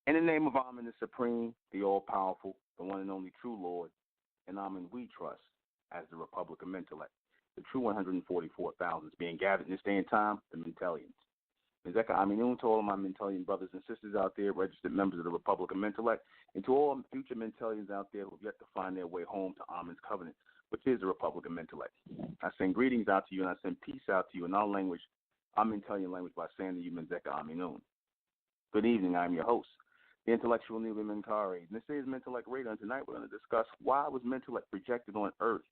In the name of Ahmen, the Supreme, the All-Powerful, the one and only true Lord, and Ahmen we trust as the Republic of Mentellect, the true 144,000 being gathered in this day and time, the Mentellians. Mizeka Aminun to all of my Mentellian brothers and sisters out there, registered members of the Republic of Mentellect, and to all future Mentellians out there who have yet to find their way home to Amen's covenant, which is the Republic of Mentellect. I send greetings out to you, and I send peace out to you in our language, our Mentellian language, by saying to you, Mizeka Aminun. Good evening, I'm your host, the intellectual Neely Menkari. And this is Mentellect Radio, and tonight we're going to discuss why was Mentellect projected on Earth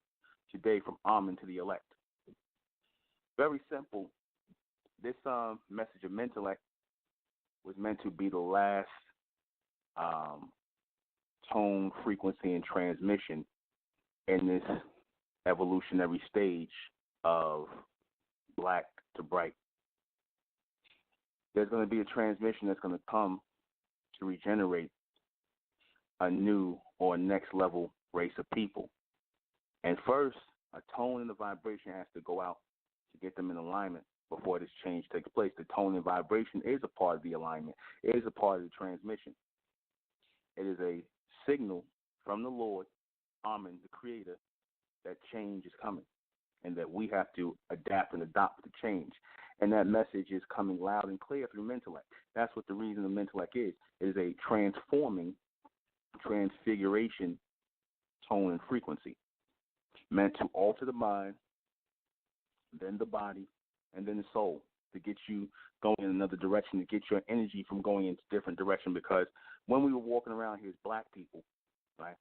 today from Ahmen to the elect. Very simple. This message of Mentellect was meant to be the last tone, frequency, and transmission in this evolutionary stage of black to bright. There's going to be a transmission that's going to come to regenerate a new or next level race of people. And first, a tone and a vibration has to go out to get them in alignment before this change takes place. The tone and vibration is a part of the alignment. It is a part of the transmission. It is a signal from the Lord, Amen, the Creator, that change is coming and that we have to adapt and adopt the change. And that message is coming loud and clear through Mentellect. That's what the reason of Mentellect is. It is a transforming, transfiguration tone and frequency meant to alter the mind, then the body, and then the soul, to get you going in another direction, to get your energy from going into different direction. Because when we were walking around here as black people, right,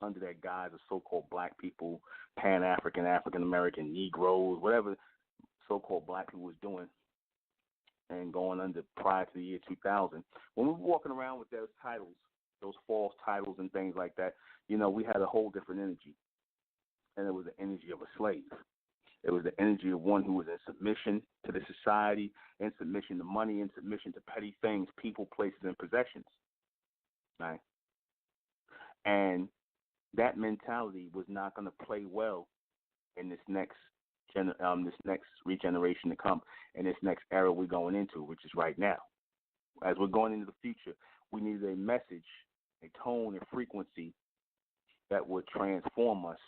under that guise of so-called black people, Pan-African, African-American, Negroes, whatever so-called black people was doing and going under prior to the year 2000, when we were walking around with those titles, those false titles and things like that, you know, we had a whole different energy. And it was the energy of a slave. It was the energy of one who was in submission to the society, in submission to money, in submission to petty things, people, places, and possessions. Right? And that mentality was not going to play well in this next regeneration to come, in this next era we're going into, which is right now. As we're going into the future, we need a message, a tone, and frequency that would transform us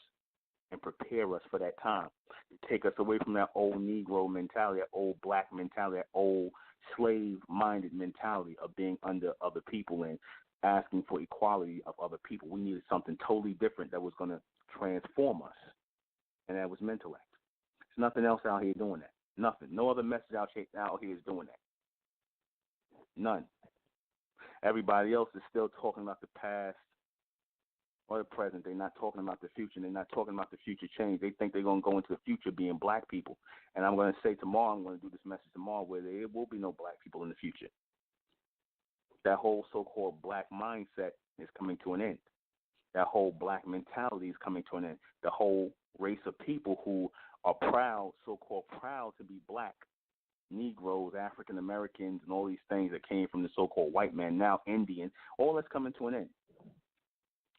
and prepare us for that time, to take us away from that old Negro mentality, that old black mentality, that old slave-minded mentality of being under other people and asking for equality of other people. We needed something totally different that was going to transform us, and that was Mentellect. There's nothing else out here doing that. Nothing. No other message out here is doing that. None. Everybody else is still talking about the past or the present. They're not talking about the future. They're not talking about the future change. They think they're going to go into the future being black people. And I'm going to say tomorrow, I'm going to do this message tomorrow, where there will be no black people in the future. That whole so-called black mindset is coming to an end. That whole black mentality is coming to an end. The whole race of people who are proud, so-called proud to be black, Negroes, African Americans, and all these things that came from the so-called white man, now Indian, all that's coming to an end.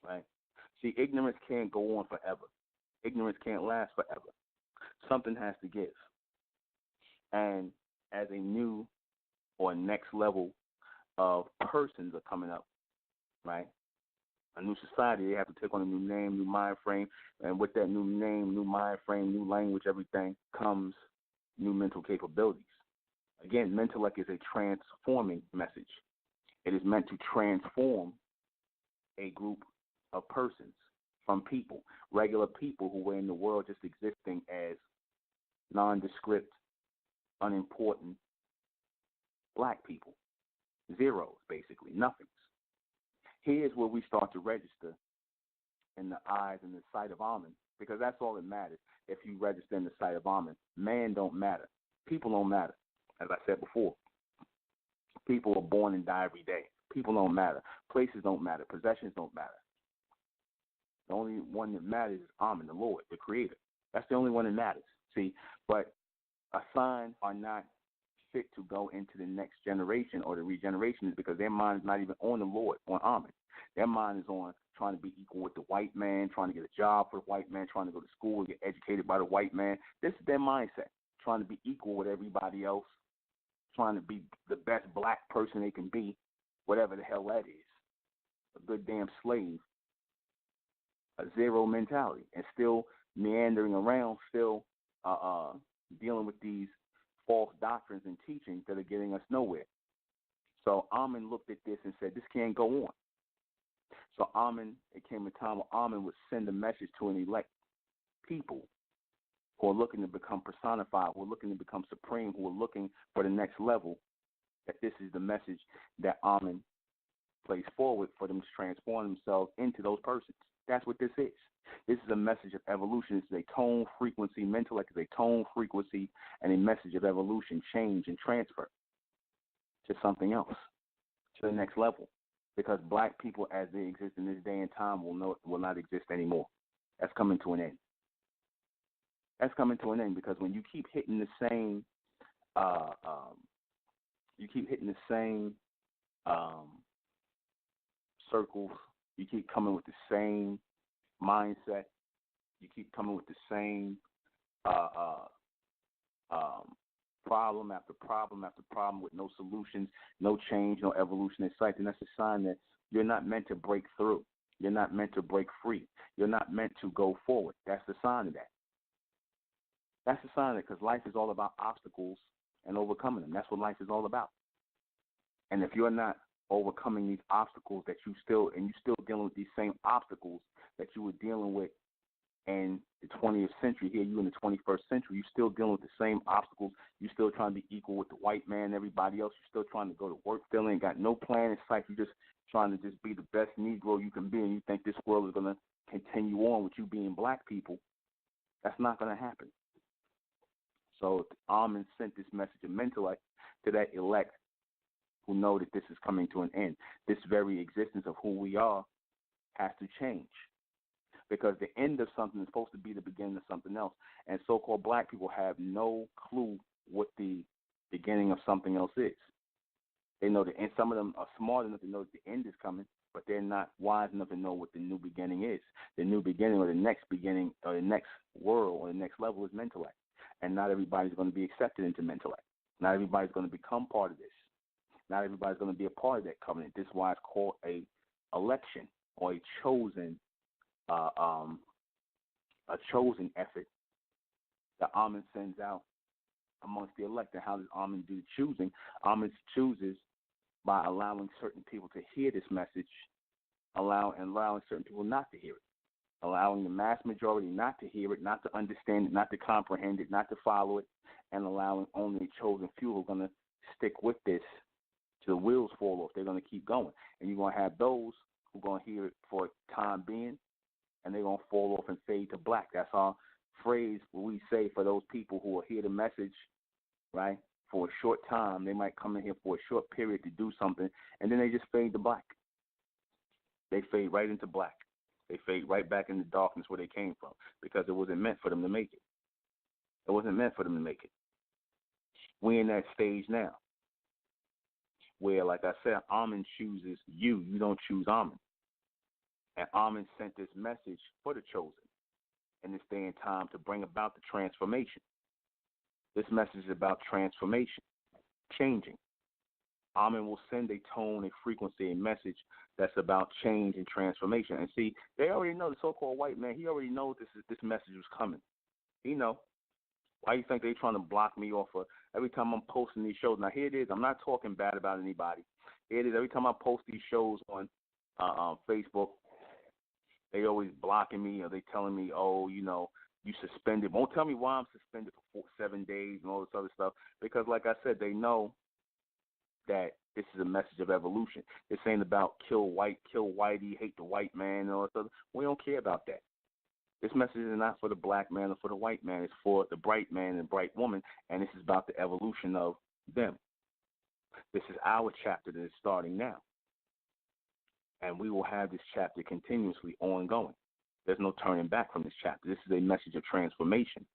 Right? See, ignorance can't go on forever. Ignorance can't last forever. Something has to give. And as a new or next level of persons are coming up, right? A new society, they have to take on a new name, new mind frame. And with that new name, new mind frame, new language, everything, comes new mental capabilities. Again, Mentellect is a transforming message. It is meant to transform a group of persons from people, regular people who were in the world just existing as nondescript, unimportant black people. Zeros, basically, nothings. Here's where we start to register in the eyes and the sight of Ahmen, because that's all that matters. If you register in the sight of Ahmen, man don't matter. People don't matter, as I said before. People are born and die every day. People don't matter. Places don't matter. Possessions don't matter. The only one that matters is Ahmen, the Lord, the Creator. That's the only one that matters. See, but assigned are not fit to go into the next generation or the regeneration is because their mind is not even on the Lord, on Ahmen. Their mind is on trying to be equal with the white man, trying to get a job for the white man, trying to go to school and get educated by the white man. This is their mindset, trying to be equal with everybody else, trying to be the best black person they can be, whatever the hell that is. A good damn slave, a zero mentality, and still meandering around, still dealing with these false doctrines and teachings that are getting us nowhere. So Ahmen looked at this and said, this can't go on. So Ahmen, it came a time where Ahmen would send a message to an elect people who are looking to become personified, who are looking to become supreme, who are looking for the next level, that this is the message that Ahmen plays forward for them to transform themselves into those persons. That's what this is. This is a message of evolution. This is a tone, frequency. Mentellect is a tone, frequency, and a message of evolution, change, and transfer to something else, to the next level. Because black people, as they exist in this day and time, will not exist anymore. That's coming to an end. That's coming to an end, because when you keep hitting the same, circles, you keep coming with the same mindset, you keep coming with the same problem after problem after problem with no solutions, no change, no evolution in sight, then that's a sign that you're not meant to break through. You're not meant to break free. You're not meant to go forward. That's the sign of that. That's the sign of it, because life is all about obstacles and overcoming them. That's what life is all about. And if you're not overcoming these obstacles, you're still dealing with these same obstacles that you were dealing with in the 20th century. Here, you in the 21st century, you're still dealing with the same obstacles. You're still trying to be equal with the white man and everybody else. You're still trying to go to work, feeling got no plan in sight. You're just trying to just be the best Negro you can be, and you think this world is going to continue on with you being black people. That's not going to happen. So Ahmen sent this message of Mentellect to that elect who know that this is coming to an end. This very existence of who we are has to change, because the end of something is supposed to be the beginning of something else. And so-called black people have no clue what the beginning of something else is. They know the end. Some of them are smart enough to know that the end is coming, but they're not wise enough to know what the new beginning is. The new beginning, or the next beginning, or the next world, or the next level is Mentellect. And not everybody's going to be accepted into Mentellect. Not everybody's going to become part of this. Not everybody's going to be a part of that covenant. This is why it's called a election, or a chosen effort that Ahmen sends out amongst the elect. And how does Ahmen do the choosing? Ahmen chooses by allowing certain people to hear this message, allowing certain people not to hear it, allowing the mass majority not to hear it, not to understand it, not to comprehend it, not to follow it, and allowing only a chosen few who are going to stick with this till the wheels fall off. They're going to keep going. And you're going to have those who are going to hear it for a time being, and they're going to fall off and fade to black. That's our phrase we say for those people who will hear the message, right, for a short time. They might come in here for a short period to do something, and then they just fade to black. They fade right into black. They fade right back into darkness where they came from, because it wasn't meant for them to make it. It wasn't meant for them to make it. We're in that stage now where, like I said, Ahmen chooses you. You don't choose Ahmen. And Ahmen sent this message for the chosen in this day and time to bring about the transformation. This message is about transformation, changing. Ahmen will send a tone, a frequency, a message that's about change and transformation. And see, they already know, the so-called white man, he already knows this message was coming. He know. Why you think they trying to block me off of every time I'm posting these shows? Now, here it is. I'm not talking bad about anybody. Here it is. Every time I post these shows on Facebook, they always blocking me, or they telling me, oh, you suspended. Won't tell me why I'm suspended for 7 days and all this other stuff. Because, like I said, they know that this is a message of evolution. This ain't about kill whitey, hate the white man, and all this other. We don't care about that. This message is not for the black man or for the white man. It's for the bright man and bright woman, and this is about the evolution of them. This is our chapter that is starting now. And we will have this chapter continuously ongoing. There's no turning back from this chapter. This is a message of transformation,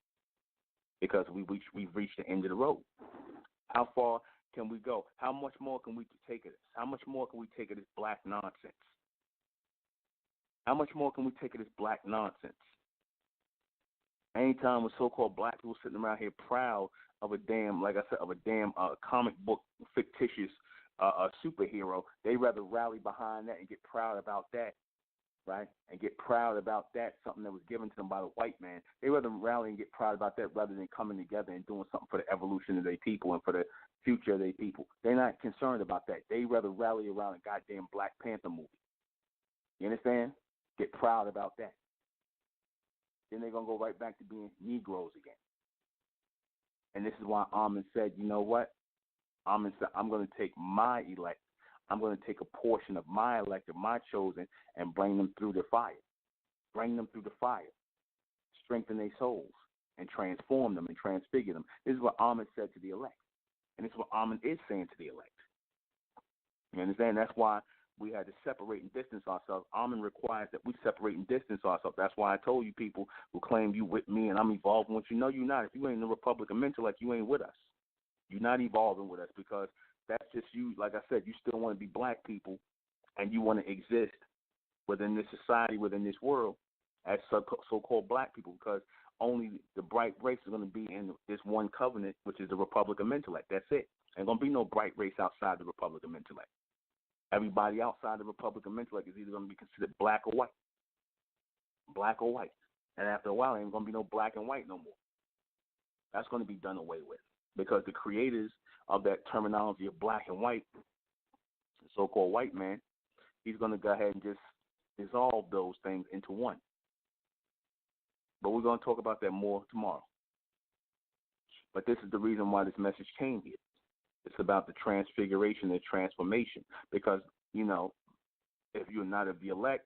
because we've reached the end of the road. How far can we go? How much more can we take of this? How much more can we take of this black nonsense? How much more can we take of this black nonsense? Anytime with so-called black people sitting around here proud of a damn, like I said, of a damn comic book fictitious superhero, they rather rally behind that and get proud about that, right? And get proud about that, something that was given to them by the white man. They rather rally and get proud about that rather than coming together and doing something for the evolution of their people and for the future of their people. They're not concerned about that. They rather rally around a goddamn Black Panther movie. You understand? Get proud about that. Then they're going to go right back to being Negroes again. And this is why Ahmen said, you know what? Ahmen said, I'm going to take my elect. I'm going to take a portion of my elected, my chosen, and bring them through the fire. Bring them through the fire. Strengthen their souls and transform them and transfigure them. This is what Ahmen said to the elect. And this is what Ahmen is saying to the elect. You understand? That's why we had to separate and distance ourselves. Ahmen requires that we separate and distance ourselves. That's why I told you people who claim you with me and I'm evolving with you. No, you're not. If you ain't in the Republic of Mentellect, you ain't with us. You're not evolving with us because that's just you. Like I said, you still want to be black people and you want to exist within this society, within this world as so-called black people because only the bright race is going to be in this one covenant, which is the Republic of Mentellect. That's it. Ain't going to be no bright race outside the Republic of Mentellect. Everybody outside the Republic of Mentellect is either going to be considered black or white. Black or white. And after a while, there ain't going to be no black and white no more. That's going to be done away with because the creators of that terminology of black and white, the so-called white man, he's going to go ahead and just dissolve those things into one. But we're going to talk about that more tomorrow. But this is the reason why this message came here. It's about the transfiguration and transformation because, you know, if you're not of the elect,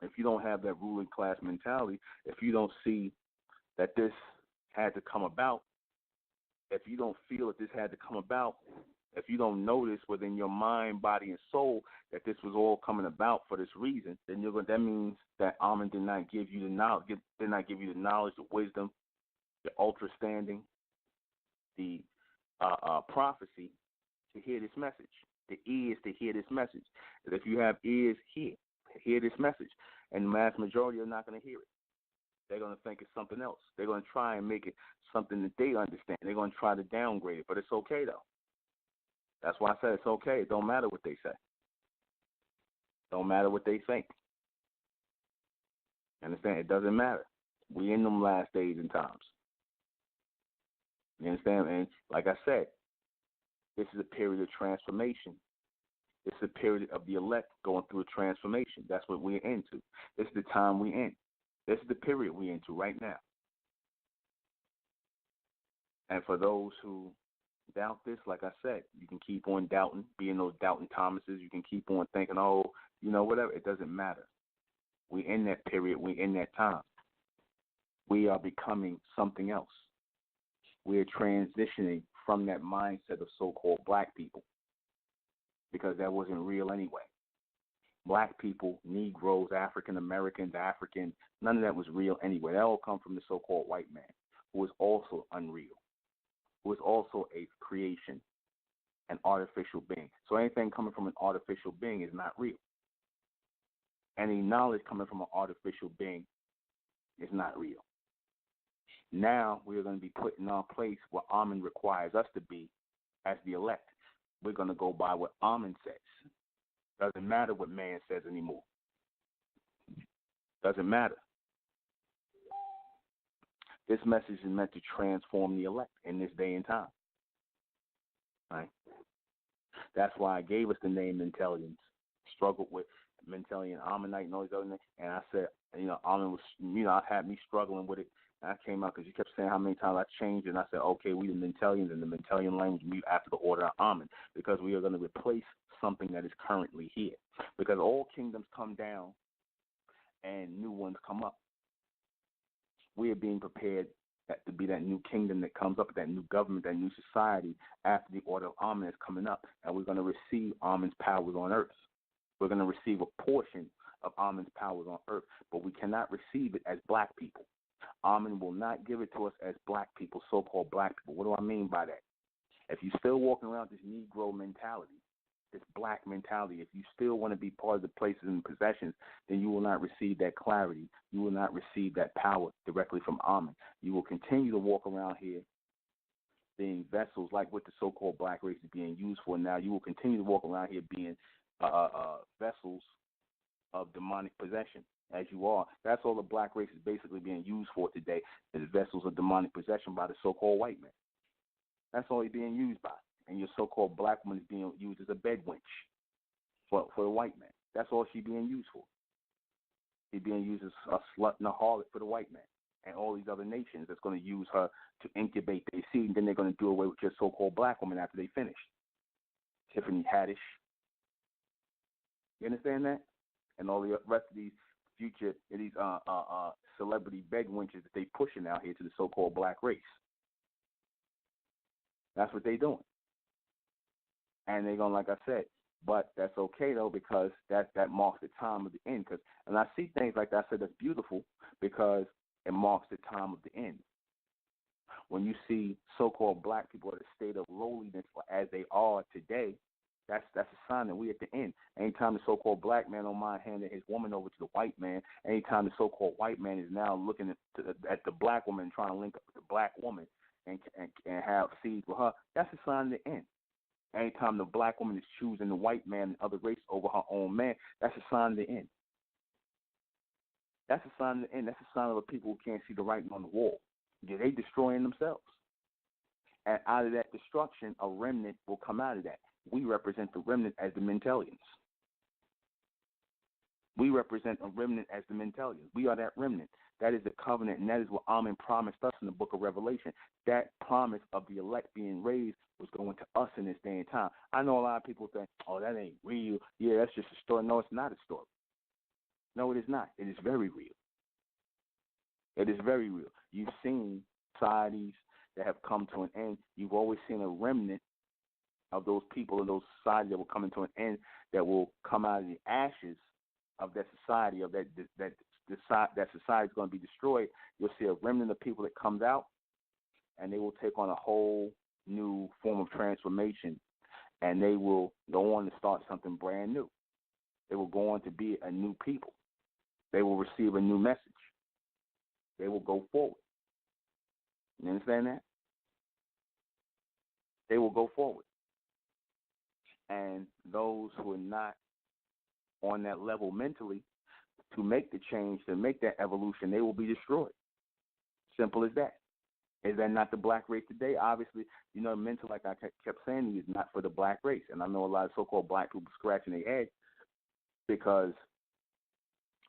if you don't have that ruling class mentality, if you don't see that this had to come about, if you don't feel that this had to come about, if you don't notice within your mind, body, and soul that this was all coming about for this reason, then that means that Ahmen did not give you the knowledge, the wisdom, the understanding, the prophecy to hear this message, the ears to hear this message. That if you have ears, hear this message. And the mass majority are not going to hear it. They're going to think it's something else. They're going to try and make it something that they understand. They're going to try to downgrade it, but it's okay, though. That's why I said it's okay. It don't matter what they say. Don't matter what they think. Understand? It doesn't matter. We in them last days and times. You understand? And like I said, this is a period of transformation. This is a period of the elect going through a transformation. That's what we're into. This is the time we're in. This is the period we're into right now. And for those who doubt this, like I said, you can keep on doubting, being those doubting Thomases. You can keep on thinking, oh, you know, whatever. It doesn't matter. We're in that period. We're in that time. We are becoming something else. We're transitioning from that mindset of so-called black people because that wasn't real anyway. Black people, Negroes, African Americans, African, none of that was real anyway. That all come from the so-called white man who was also unreal, who was also a creation, an artificial being. So anything coming from an artificial being is not real. Any knowledge coming from an artificial being is not real. Now we are going to be put in our place where Ahmen requires us to be as the elect. We're going to go by what Ahmen says. Doesn't matter what man says anymore. Doesn't matter. This message is meant to transform the elect in this day and time. Right? That's why I gave us the name Mentellians. Struggled with Mentellian, Ammonite, and all these other names. And I said, you know, Ahmen was, you know, had me struggling with it. And I came out because you kept saying how many times I changed it. And I said, okay, we the Mentellians, and the Mentellian language, we after the order of Ahmen, because we are going to replace something that is currently here. Because all kingdoms come down and new ones come up. We are being prepared to be that new kingdom that comes up, that new government, that new society after the order of Ahmen is coming up. And we're going to receive Amen's powers on earth. We're going to receive a portion of Amen's powers on earth, but we cannot receive it as black people. Ahmen will not give it to us as black people, so-called black people. What do I mean by that? If you're still walking around this Negro mentality, this black mentality. If you still want to be part of the places and possessions, then you will not receive that clarity. You will not receive that power directly from Ahmen. You will continue to walk around here being vessels like what the so-called black race is being used for now. You will continue to walk around here being vessels of demonic possession, as you are. That's all the black race is basically being used for today, is vessels of demonic possession by the so-called white man. That's all he's being used by. And your so-called black woman is being used as a bed wench for the white man. That's all she's being used for. She's being used as a slut and a harlot for the white man. And all these other nations that's going to use her to incubate their seed, and then they're going to do away with your so-called black woman after they finish. Tiffany Haddish. You understand that? And all the rest of these future, these celebrity bed wenches that they pushing out here to the so-called black race. That's what they're doing. And they're going, like I said, but that's okay, though, because that marks the time of the end. And I see things like that. I said that's beautiful because it marks the time of the end. When you see so-called black people at a state of lowliness as they are today, that's a sign that we're at the end. Anytime the so-called black man don't mind handing his woman over to the white man, anytime the so-called white man is now looking at the black woman and trying to link up with the black woman and have seeds with her, that's a sign of the end. Anytime the black woman is choosing the white man and other race over her own man, that's a sign of the end. That's a sign of the end. That's a sign of the people who can't see the writing on the wall. They destroying themselves. And out of that destruction, a remnant will come out of that. We represent the remnant as the Mentellians. We represent a remnant as the Mentellians. We are that remnant. That is the covenant, and that is what Ahmen promised us in the book of Revelation. That promise of the elect being raised was going to us in this day and time. I know a lot of people think, oh, that ain't real. Yeah, that's just a story. No, it's not a story. No, it is not. It is very real. It is very real. You've seen societies that have come to an end. You've always seen a remnant of those people in those societies that will come into an end, that will come out of the ashes of that society, of that society is going to be destroyed. You'll see a remnant of people that comes out, and they will take on a whole new form of transformation, and they will go on to start something brand new. They will go on to be a new people. They will receive a new message. They will go forward. You understand that? They will go forward. And those who are not on that level mentally to make the change, to make that evolution, they will be destroyed. Simple as that. Is that not the black race today? Obviously, mental, like I kept saying, is not for the black race. And I know a lot of so-called black people scratching their head because,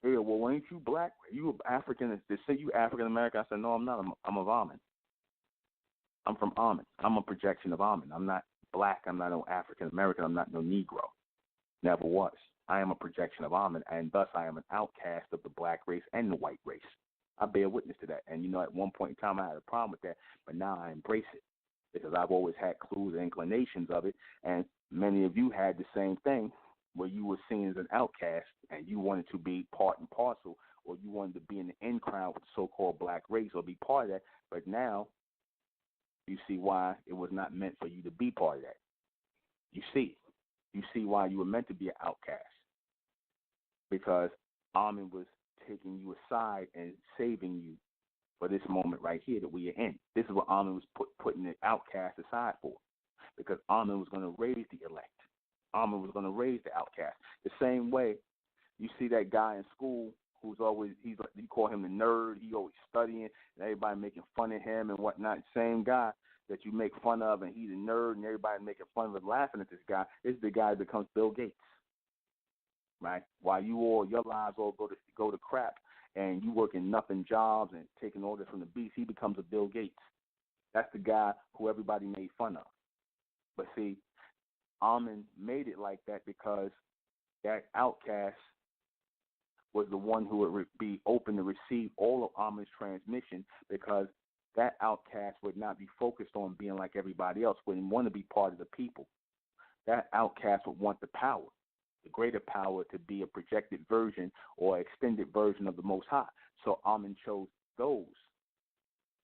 yeah, well, ain't you black? You African? They say you African American. I said, no, I'm not. I'm of Ahmen. I'm from Ahmen. I'm a projection of Ahmen. I'm not black. I'm not no African American. I'm not no Negro. Never was. I am a projection of Ahmen, and thus I am an outcast of the black race and the white race. I bear witness to that. And, at one point in time I had a problem with that, but now I embrace it because I've always had clues and inclinations of it, and many of you had the same thing where you were seen as an outcast and you wanted to be part and parcel, or you wanted to be in the in crowd with the so-called black race or be part of that, but now you see why it was not meant for you to be part of that. You see why you were meant to be an outcast, because Ahmen was taking you aside and saving you for this moment right here that we are in. This is what Ahmen was putting the outcast aside for, because Ahmen was going to raise the elect. Ahmen was going to raise the outcast. The same way you see that guy in school who's always, you call him the nerd, he always studying, and everybody making fun of him and whatnot. Same guy that you make fun of, and he's a nerd, and everybody making fun of him, laughing at this guy, is the guy that becomes Bill Gates. Right? While your lives all go to crap, and you working nothing jobs and taking orders from the beast, he becomes a Bill Gates. That's the guy who everybody made fun of. But see, Ahmen made it like that because that outcast was the one who would be open to receive all of Amen's transmission, because that outcast would not be focused on being like everybody else, wouldn't want to be part of the people. That outcast would want the power, the greater power, to be a projected version or extended version of the Most High. So Ahmen chose those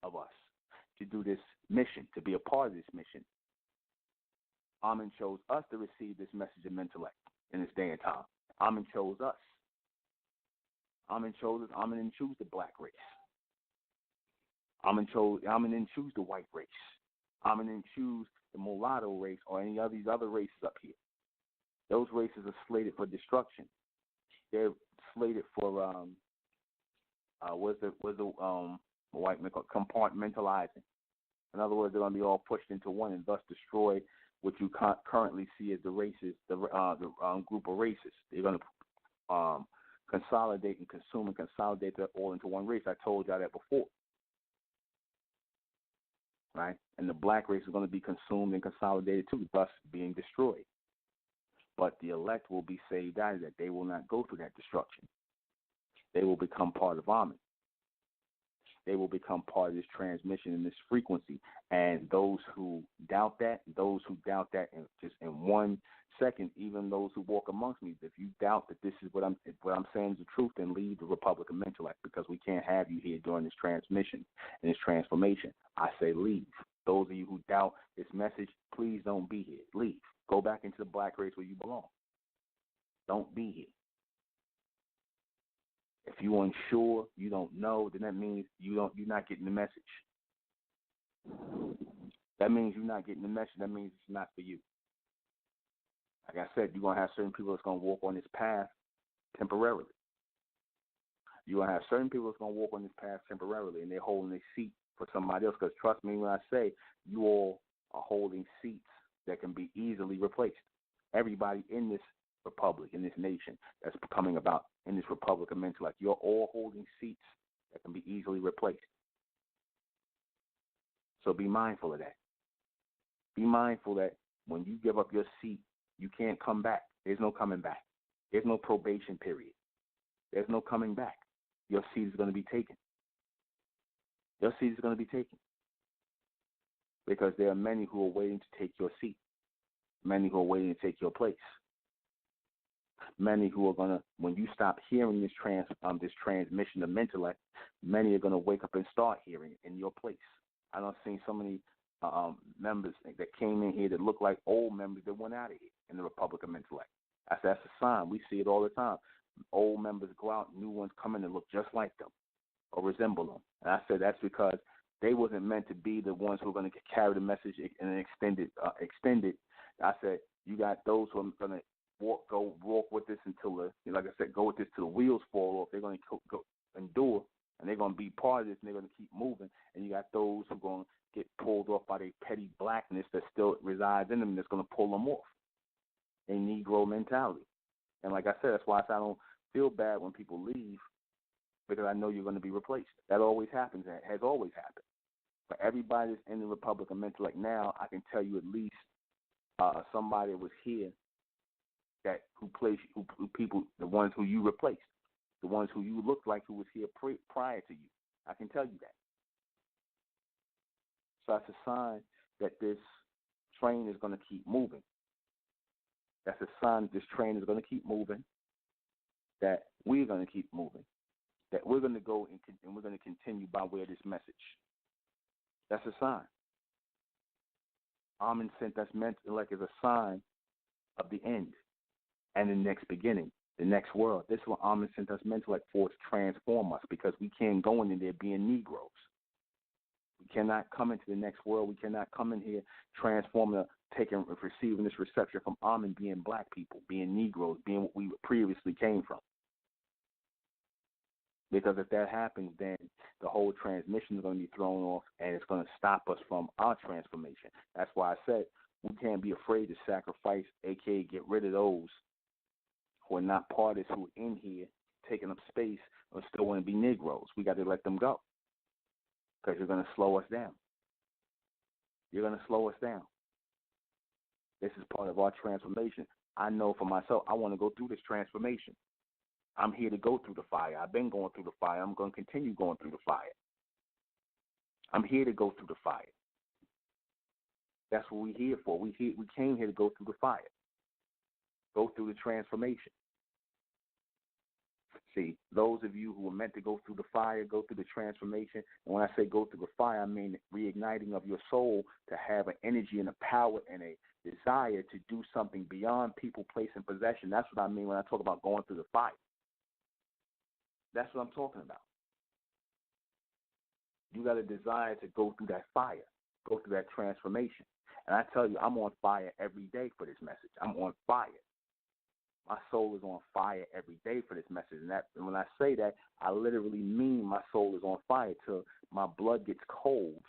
of us to do this mission, to be a part of this mission. Ahmen chose us to receive this message of Mentellect in this day and time. Ahmen chose us. Ahmen chose us. Ahmen didn't choose the black race. Ahmen didn't choose the white race. Ahmen didn't choose the mulatto race or any of these other races up here. Those races are slated for destruction. They're slated for white man called compartmentalizing. In other words, they're going to be all pushed into one and thus destroy what you currently see as the races, the group of races. They're going to consolidate and consume and consolidate that all into one race. I told y'all that before, right? And the black race is going to be consumed and consolidated too, thus being destroyed. But the elect will be saved out of that. They will not go through that destruction. They will become part of Ahmen. They will become part of this transmission and this frequency. And those who doubt that in just in 1 second, even those who walk amongst me, if you doubt that this is what I'm saying is the truth, then leave the Republic of Mentellect, because we can't have you here during this transmission and this transformation. I say leave. Those of you who doubt this message, please don't be here. Leave. Go back into the black race where you belong. Don't be here. If you're unsure, you don't know, then that means you're not getting the message. That means you're not getting the message. That means it's not for you. Like I said, you're going to have certain people that's going to walk on this path temporarily. You're going to have certain people that's going to walk on this path temporarily, and they're holding a seat for somebody else. Because trust me when I say you all are holding seats that can be easily replaced. Everybody in this republic, in this nation that's coming about in this Republic of Mentellect, you're all holding seats that can be easily replaced. So be mindful of that. Be mindful that when you give up your seat, you can't come back. There's no coming back. There's no probation period. There's no coming back. Your seat is going to be taken. Your seat is going to be taken. Because there are many who are waiting to take your seat. Many who are waiting to take your place. Many who are going to, when you stop hearing this transmission of Mentellect, many are going to wake up and start hearing it in your place. I done seen so many members that came in here that look like old members that went out of here in the Republic of Mentellect. That's a sign. We see it all the time. Old members go out, new ones come in and look just like them or resemble them. And I said that's because they wasn't meant to be the ones who are going to carry the message and extend it. I said you got those who are going to walk with this until like I said, go with this till the wheels fall off. They're going to go endure, and they're going to be part of this, and they're going to keep moving. And you got those who are going to get pulled off by their petty blackness that still resides in them, and that's going to pull them off. A Negro mentality. And like I said, that's why I don't feel bad when people leave, because I know you're going to be replaced. That always happens. That has always happened. For everybody that's in the Republic of Mentellect now, I can tell you at least somebody was here that who people, the ones who you replaced, the ones who you looked like who was here prior to you. I can tell you that. So that's a sign that this train is going to keep moving. That's a sign that this train is going to keep moving, that we're going to keep moving, that we're going to go and we're going to continue by way of this message. That's a sign. Ahmen sent us Mentellect as a sign of the end and the next beginning, the next world. This is what Ahmen sent us Mentellect for, to transform us, because we can't go in there being Negroes. We cannot come into the next world. We cannot come in here transforming, receiving this reception from Ahmen, being black people, being Negroes, being what we previously came from. Because if that happens, then the whole transmission is going to be thrown off, and it's going to stop us from our transformation. That's why I said we can't be afraid to sacrifice, a.k.a. get rid of those who are not parties, who are in here taking up space or still want to be Negroes. We got to let them go, because you're going to slow us down. You're going to slow us down. This is part of our transformation. I know for myself, I want to go through this transformation. I'm here to go through the fire. I've been going through the fire. I'm going to continue going through the fire. I'm here to go through the fire. That's what we're here for. We came here to go through the fire. Go through the transformation. See, those of you who were meant to go through the fire, go through the transformation. And when I say go through the fire, I mean reigniting of your soul to have an energy and a power and a desire to do something beyond people, place, and possession. That's what I mean when I talk about going through the fire. That's what I'm talking about. You got a desire to go through that fire, go through that transformation. And I tell you, I'm on fire every day for this message. I'm on fire. My soul is on fire every day for this message. And when I say that, I literally mean my soul is on fire till my blood gets cold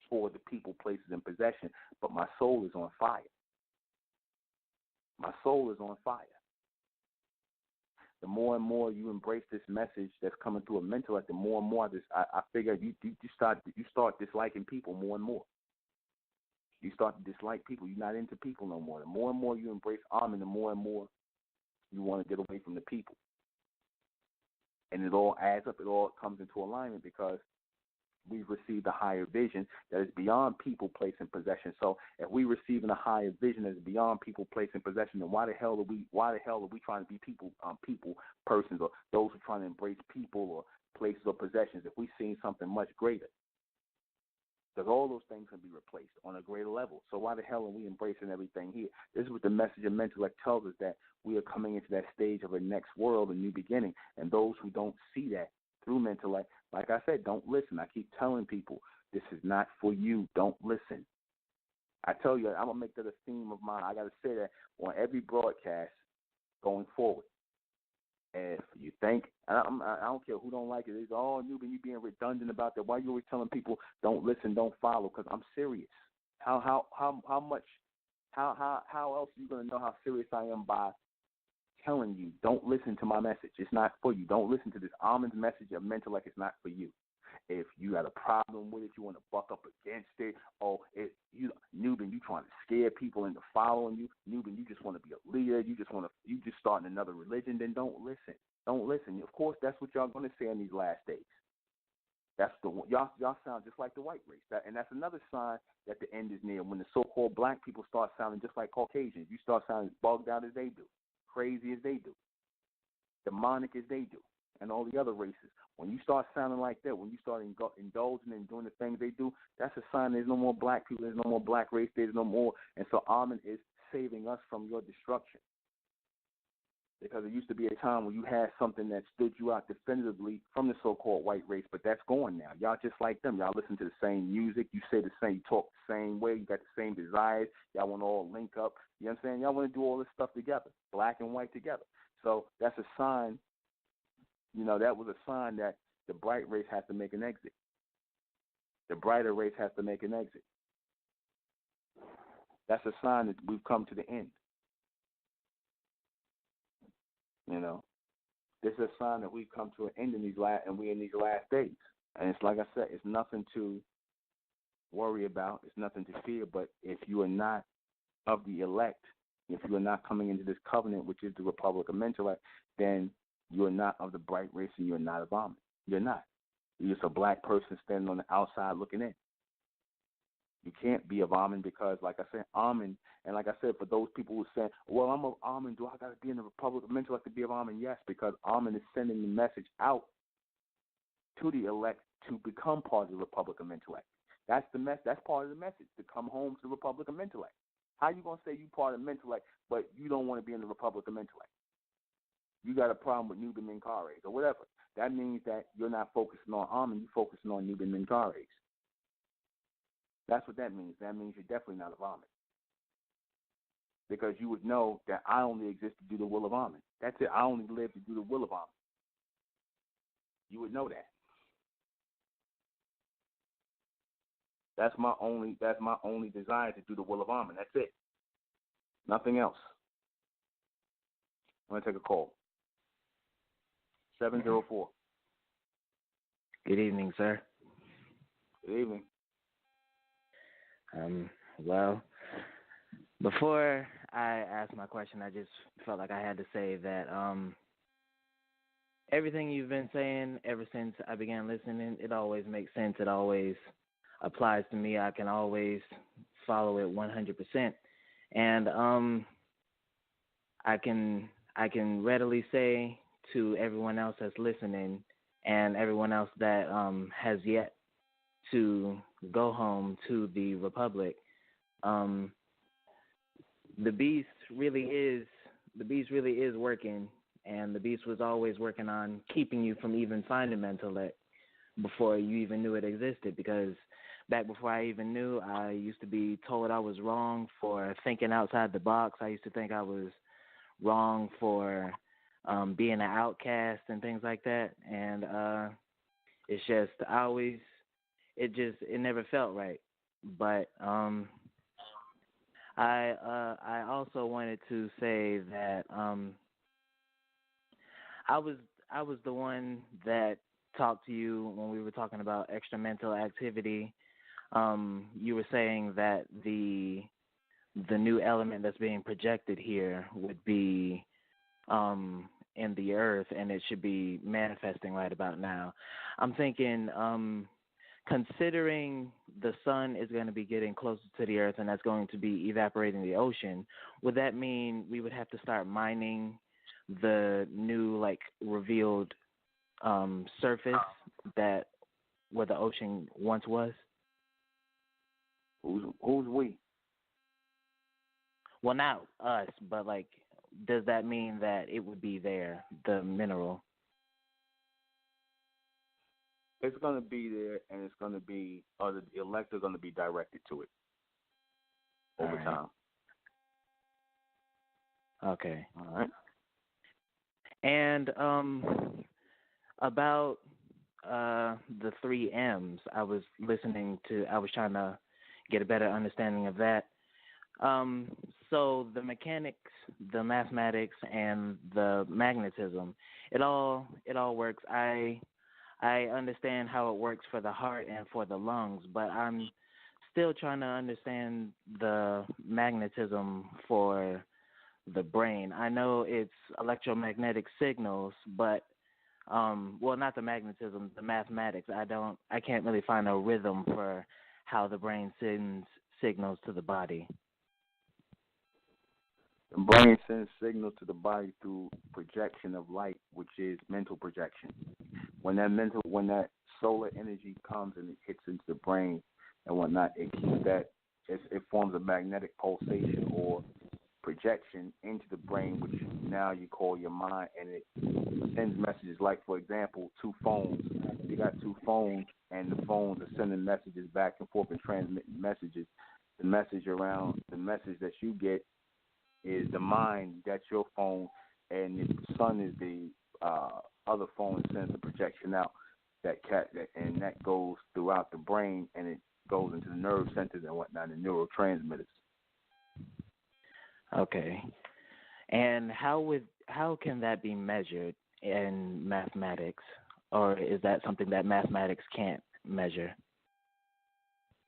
for the people, places, and possession. But my soul is on fire. My soul is on fire. The more and more you embrace this message that's coming through a Mentellect, the more and more I figure you start disliking people more and more. You start to dislike people. You're not into people no more. The more and more you embrace Ahmen, the more and more you want to get away from the people. And it all adds up. It all comes into alignment because we've received a higher vision that is beyond people, place, and possession. So if we're receiving a higher vision that is beyond people, place, and possession, then why the hell are we trying to be people, persons, or those who are trying to embrace people or places or possessions if we've seen something much greater? Because all those things can be replaced on a greater level. So why the hell are we embracing everything here? This is what the message of Mentellect tells us, that we are coming into that stage of a next world, a new beginning. And those who don't see that through Mentellect, like I said, don't listen. I keep telling people, this is not for you. Don't listen. I tell you, I'm going to make that a theme of mine. I got to say that on every broadcast going forward. If you think, I don't care who don't like it, it's Newbin, you being redundant about that. Why you always telling people don't listen, don't follow? Because I'm serious. How else are you gonna know how serious I am by telling you don't listen to my message? It's not for you. Don't listen to this Amen's message of Mentellect. It's not for you. If you got a problem with it, you want to buck up against it, Newbin, you trying to scare people into following you. Newbin, you just want to be a leader. You just starting another religion. Then don't listen. Don't listen. Of course, that's what y'all going to say in these last days. That's y'all sound just like the white race. And that's another sign that the end is near. When the so-called black people start sounding just like Caucasians, you start sounding as bugged out as they do, crazy as they do, demonic as they do, and all the other races. When you start sounding like that, when you start indulging and doing the things they do, that's a sign there's no more black people, there's no more black race, there's no more. And so Ahmen is saving us from your destruction. Because it used to be a time when you had something that stood you out definitively from the so-called white race, but that's gone now. Y'all just like them. Y'all listen to the same music. You say the same, you talk the same way. You got the same desires. Y'all want to all link up. You know what I'm saying? Y'all want to do all this stuff together, black and white together. So that's a sign. That was a sign that the bright race has to make an exit. The brighter race has to make an exit. That's a sign that we've come to the end. This is a sign that we've come to an end we're in these last days. And it's like I said, it's nothing to worry about. It's nothing to fear. But if you are not of the elect, if you are not coming into this covenant, which is the Republic of Mentellect, then you are not of the bright race and you're not of Ahmen. You're not. You're just a black person standing on the outside looking in. You can't be of Ahmen because, like I said, Ahmen, and like I said, for those people who say, well, I'm of Ahmen, do I got to be in the Republic of Mentellect to be of Ahmen? Yes, because Ahmen is sending the message out to the elect to become part of the Republic of Mentellect. That's part of the message, to come home to the Republic of Mentellect. How you going to say you part of Mentellect, but you don't want to be in the Republic of Mentellect? You got a problem with Nuben Menkares or whatever. That means that you're not focusing on Ahmen, you're focusing on Nuben Menkares. That's what that means. That means you're definitely not of Ahmen. Because you would know that I only exist to do the will of Ahmen. That's it. I only live to do the will of Ahmen. You would know that. That's my only desire, to do the will of Ahmen. That's it. Nothing else. I'm going to take a call. 704. Good evening, sir. Good evening. Well, before I ask my question, I just felt like I had to say that everything you've been saying ever since I began listening, it always makes sense. It always applies to me. I can always follow it 100%. And I can readily say to everyone else that's listening and everyone else that has yet to go home to the Republic, the beast really is working, and the beast was always working on keeping you from even finding Mentellect before you even knew it existed. Because back before I even knew, I used to be told I was wrong for thinking outside the box. I used to think I was wrong for being an outcast and things like that. And it's just it never felt right. But I also wanted to say that I was the one that talked to you when we were talking about extra mental activity. You were saying that the new element that's being projected here would be in the earth, and it should be manifesting right about now. I'm thinking, considering the sun is going to be getting closer to the earth, and that's going to be evaporating the ocean, would that mean we would have to start mining the new, like, revealed surface that where the ocean once was? Who's we? Well, not us, but, like, does that mean that it would be there, the mineral? It's going to be there, and it's going to be, the elect are going to be directed to it over time. Okay. All right. And about the 3 M's, I was trying to get a better understanding of that. So the mechanics, the mathematics, and the magnetism, it all works. I understand how it works for the heart and for the lungs, but I'm still trying to understand the magnetism for the brain. I know it's electromagnetic signals, but not the magnetism, the mathematics. I can't really find a rhythm for how the brain sends signals to the body. The brain sends signals to the body through projection of light, which is mental projection. When that solar energy comes and it hits into the brain and whatnot, it forms a magnetic pulsation or projection into the brain, which now you call your mind, and it sends messages. Like, for example, 2 phones. You got 2 phones, and the phones are sending messages back and forth and transmitting messages. The message that you get is the mind. That's your phone, and the sun is the other phone that sends the projection out. And that goes throughout the brain, and it goes into the nerve centers and whatnot, the neurotransmitters. Okay. And how can that be measured in mathematics, or is that something that mathematics can't measure?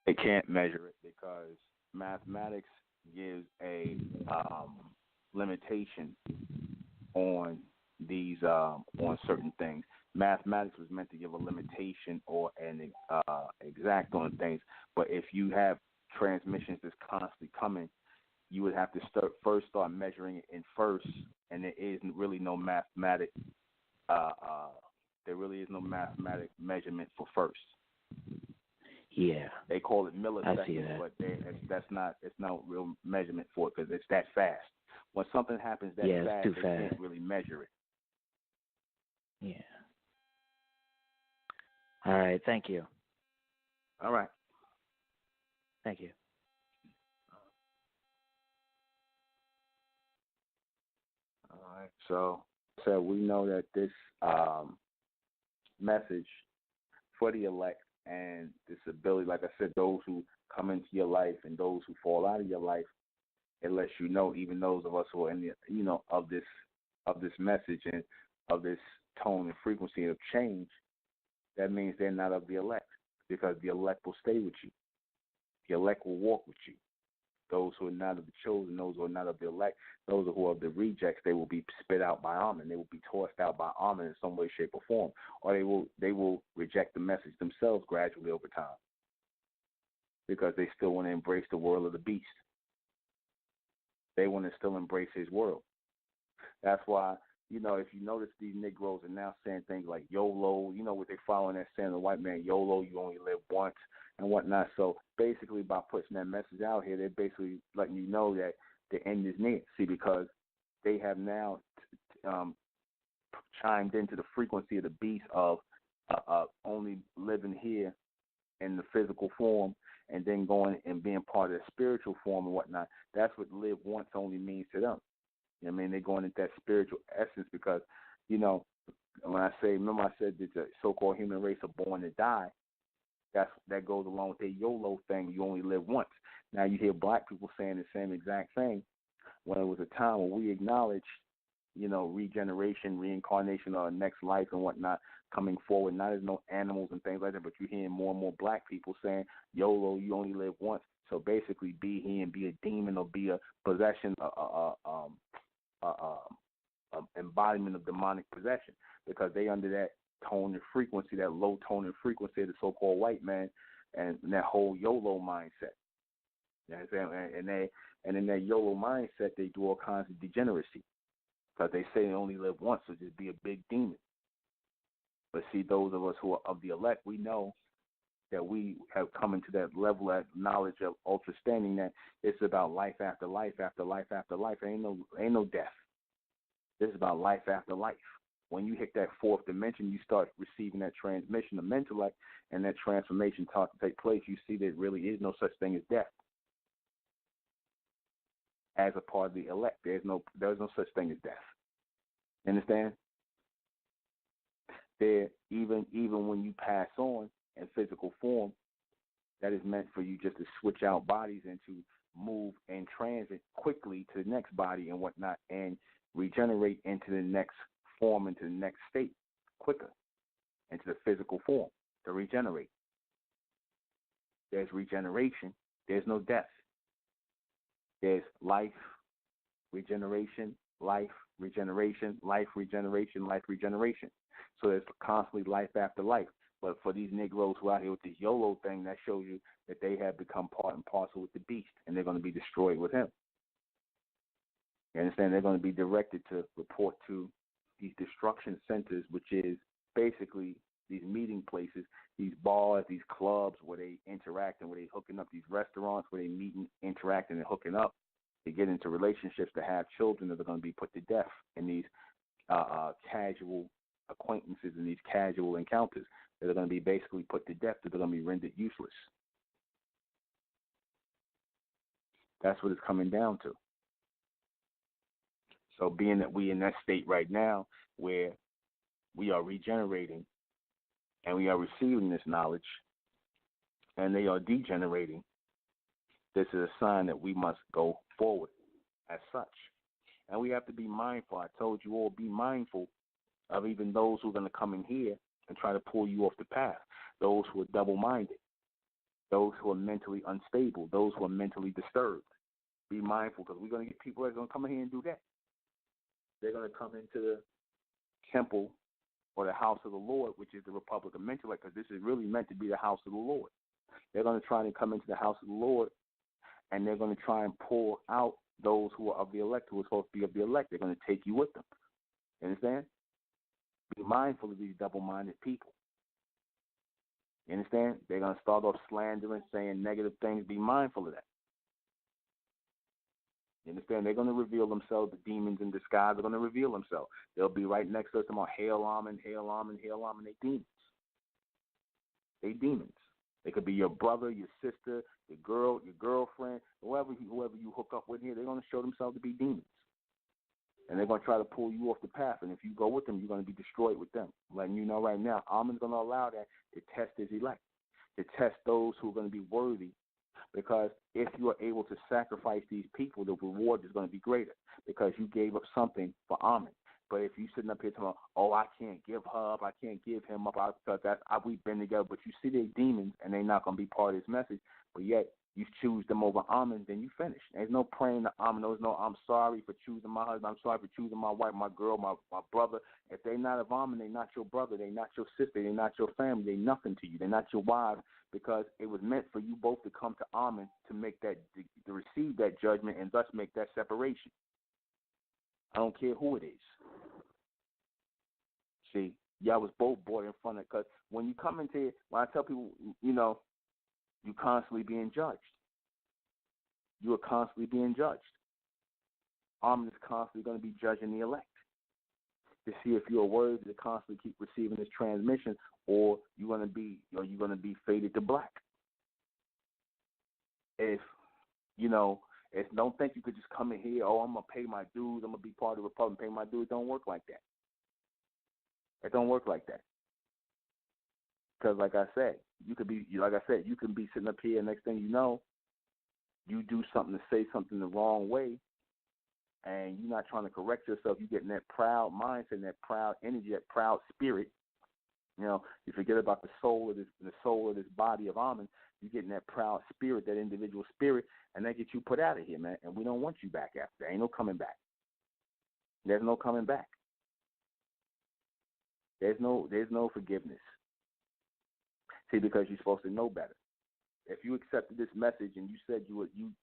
It can't measure it because mathematics gives a limitation on these on certain things. Mathematics was meant to give a limitation or an exact on things, but if you have transmissions that's constantly coming, you would have to first start measuring it in first, and there isn't really no mathematic. There really is no mathematic measurement for first. Yeah. They call it milliseconds, I see that. but it's no real measurement for it because it's that fast. When something happens that fast, too they fast. can't really measure it. Yeah. All right. Thank you. All right. Thank you. All right. So we know that this message for the elect and this ability, like I said, those who come into your life and those who fall out of your life, it lets you know, even those of us who are in the, of this message and of this tone and frequency of change, that means they're not of the elect, because the elect will stay with you. The elect will walk with you. Those who are not of the chosen, those who are not of the elect, those who are of the rejects, they will be spit out by Ahmen. They will be tossed out by Ahmen in some way, shape, or form. Or they will reject the message themselves gradually over time, because they still want to embrace the world of the beast. They want to still embrace his world. That's why, if you notice, these Negroes are now saying things like YOLO, what they're following, that saying, the white man, YOLO, you only live once and whatnot. So basically, by pushing that message out here, they're basically letting you know that The end is near. See, because they have now chimed into the frequency of the beast of only living here in the physical form and then going and being part of the spiritual form and whatnot. That's what live once only means to them. You know what I mean? They're going into that spiritual essence because, when I say, remember I said that the so-called human race are born to die, that goes along with the YOLO thing, you only live once. Now you hear black people saying the same exact thing when it was a time when we acknowledged, regeneration, reincarnation, or next life and whatnot coming forward, not as no animals and things like that, but you're hearing more and more black people saying, YOLO, you only live once. So basically be here and be a demon or be a possession, embodiment of demonic possession, because they under that tone and frequency, that low tone and frequency of the so-called white man and that whole YOLO mindset. You know what I'm saying? And in that YOLO mindset, they do all kinds of degeneracy because they say they only live once, so just be a big demon. But see, those of us who are of the elect, we know that we have come into that level of knowledge of understanding that it's about life after life after life after life. Ain't no death. This is about life after life. When you hit that fourth dimension, you start receiving that transmission of Mentellect, and that transformation starts to take place. You see that really is no such thing as death. As a part of the elect, there's no such thing as death. You understand? There, even when you pass on in physical form, that is meant for you just to switch out bodies and to move and transit quickly to the next body and whatnot, and regenerate into the next form, into the next state quicker, into the physical form, to regenerate. There's regeneration. There's no death. There's life, regeneration, life, regeneration, life, regeneration, life, regeneration. So there's constantly life after life. But for these Negroes who are out here with this YOLO thing, that shows you that they have become part and parcel with the beast, and they're going to be destroyed with him. You understand? They're going to be directed to report to these destruction centers, which is basically these meeting places, these bars, these clubs where they interact and where they hooking up, these restaurants where they meeting, interacting, and hooking up. They get into relationships to have children that are going to be put to death in these casual acquaintances and these casual encounters that are going to be basically put to death, that are going to be rendered useless. That's what it's coming down to. So being that we in that state right now where we are regenerating and we are receiving this knowledge and they are degenerating, this is a sign that we must go forward as such. And we have to be mindful. I told you all, be mindful of even those who are going to come in here and try to pull you off the path, those who are double-minded, those who are mentally unstable, those who are mentally disturbed. Be mindful, because we're going to get people that are going to come in here and do that. They're going to come into the temple or the house of the Lord, which is the Republic of Mentellect, because this is really meant to be the house of the Lord. They're going to try and come into the house of the Lord, and they're going to try and pull out those who are of the elect, who are supposed to be of the elect. They're going to take you with them. You understand? Be mindful of these double-minded people. You understand? They're going to start off slandering, saying negative things. Be mindful of that. You understand? They're going to reveal themselves. The demons in disguise are going to reveal themselves. They'll be right next to us about Hail Ahmen, Hail Ahmen, Hail Ahmen. They demons. They demons. They could be your brother, your sister, your girl, your girlfriend, whoever you hook up with here. They're going to show themselves to be demons. And they're going to try to pull you off the path. And if you go with them, you're going to be destroyed with them. I'm letting you know right now, Amen's going to allow that to test his elect, to test those who are going to be worthy. Because if you are able to sacrifice these people, the reward is going to be greater because you gave up something for Ahmen. But if you're sitting up here talking, oh, I can't give her up, I can't give him up, because we've been together, but you see they're demons and they're not going to be part of this message, but yet you choose them over Ahmen, then you finish. There's no praying to Ahmen. There's no, I'm sorry for choosing my husband. I'm sorry for choosing my wife, my girl, my brother. If they're not of Ahmen, they're not your brother. They're not your sister. They're not your family. They're nothing to you. They're not your wives, because it was meant for you both to come to Ahmen to make that, to receive that judgment and thus make that separation. I don't care who it is. See, y'all was both brought in front of it, because when you come into it, when I tell people, you're constantly being judged. You are constantly being judged. Ahmen is constantly going to be judging the elect to see if you're worthy to constantly keep receiving this transmission, or you're going to be faded to black. If don't think you could just come in here. Oh, I'm gonna pay my dues. I'm gonna be part of the Republic, pay my dues. It don't work like that. It don't work like that. Because, like I said, you can be sitting up here, and next thing you know, you do something to say something the wrong way, and you're not trying to correct yourself. You get in that proud mindset, that proud energy, that proud spirit. You forget about the soul of this body of Ahmen. You get in that proud spirit, that individual spirit, and they get you put out of here, man. And we don't want you back after. There ain't no coming back. There's no coming back. There's no forgiveness. See, because you're supposed to know better. If you accepted this message and you said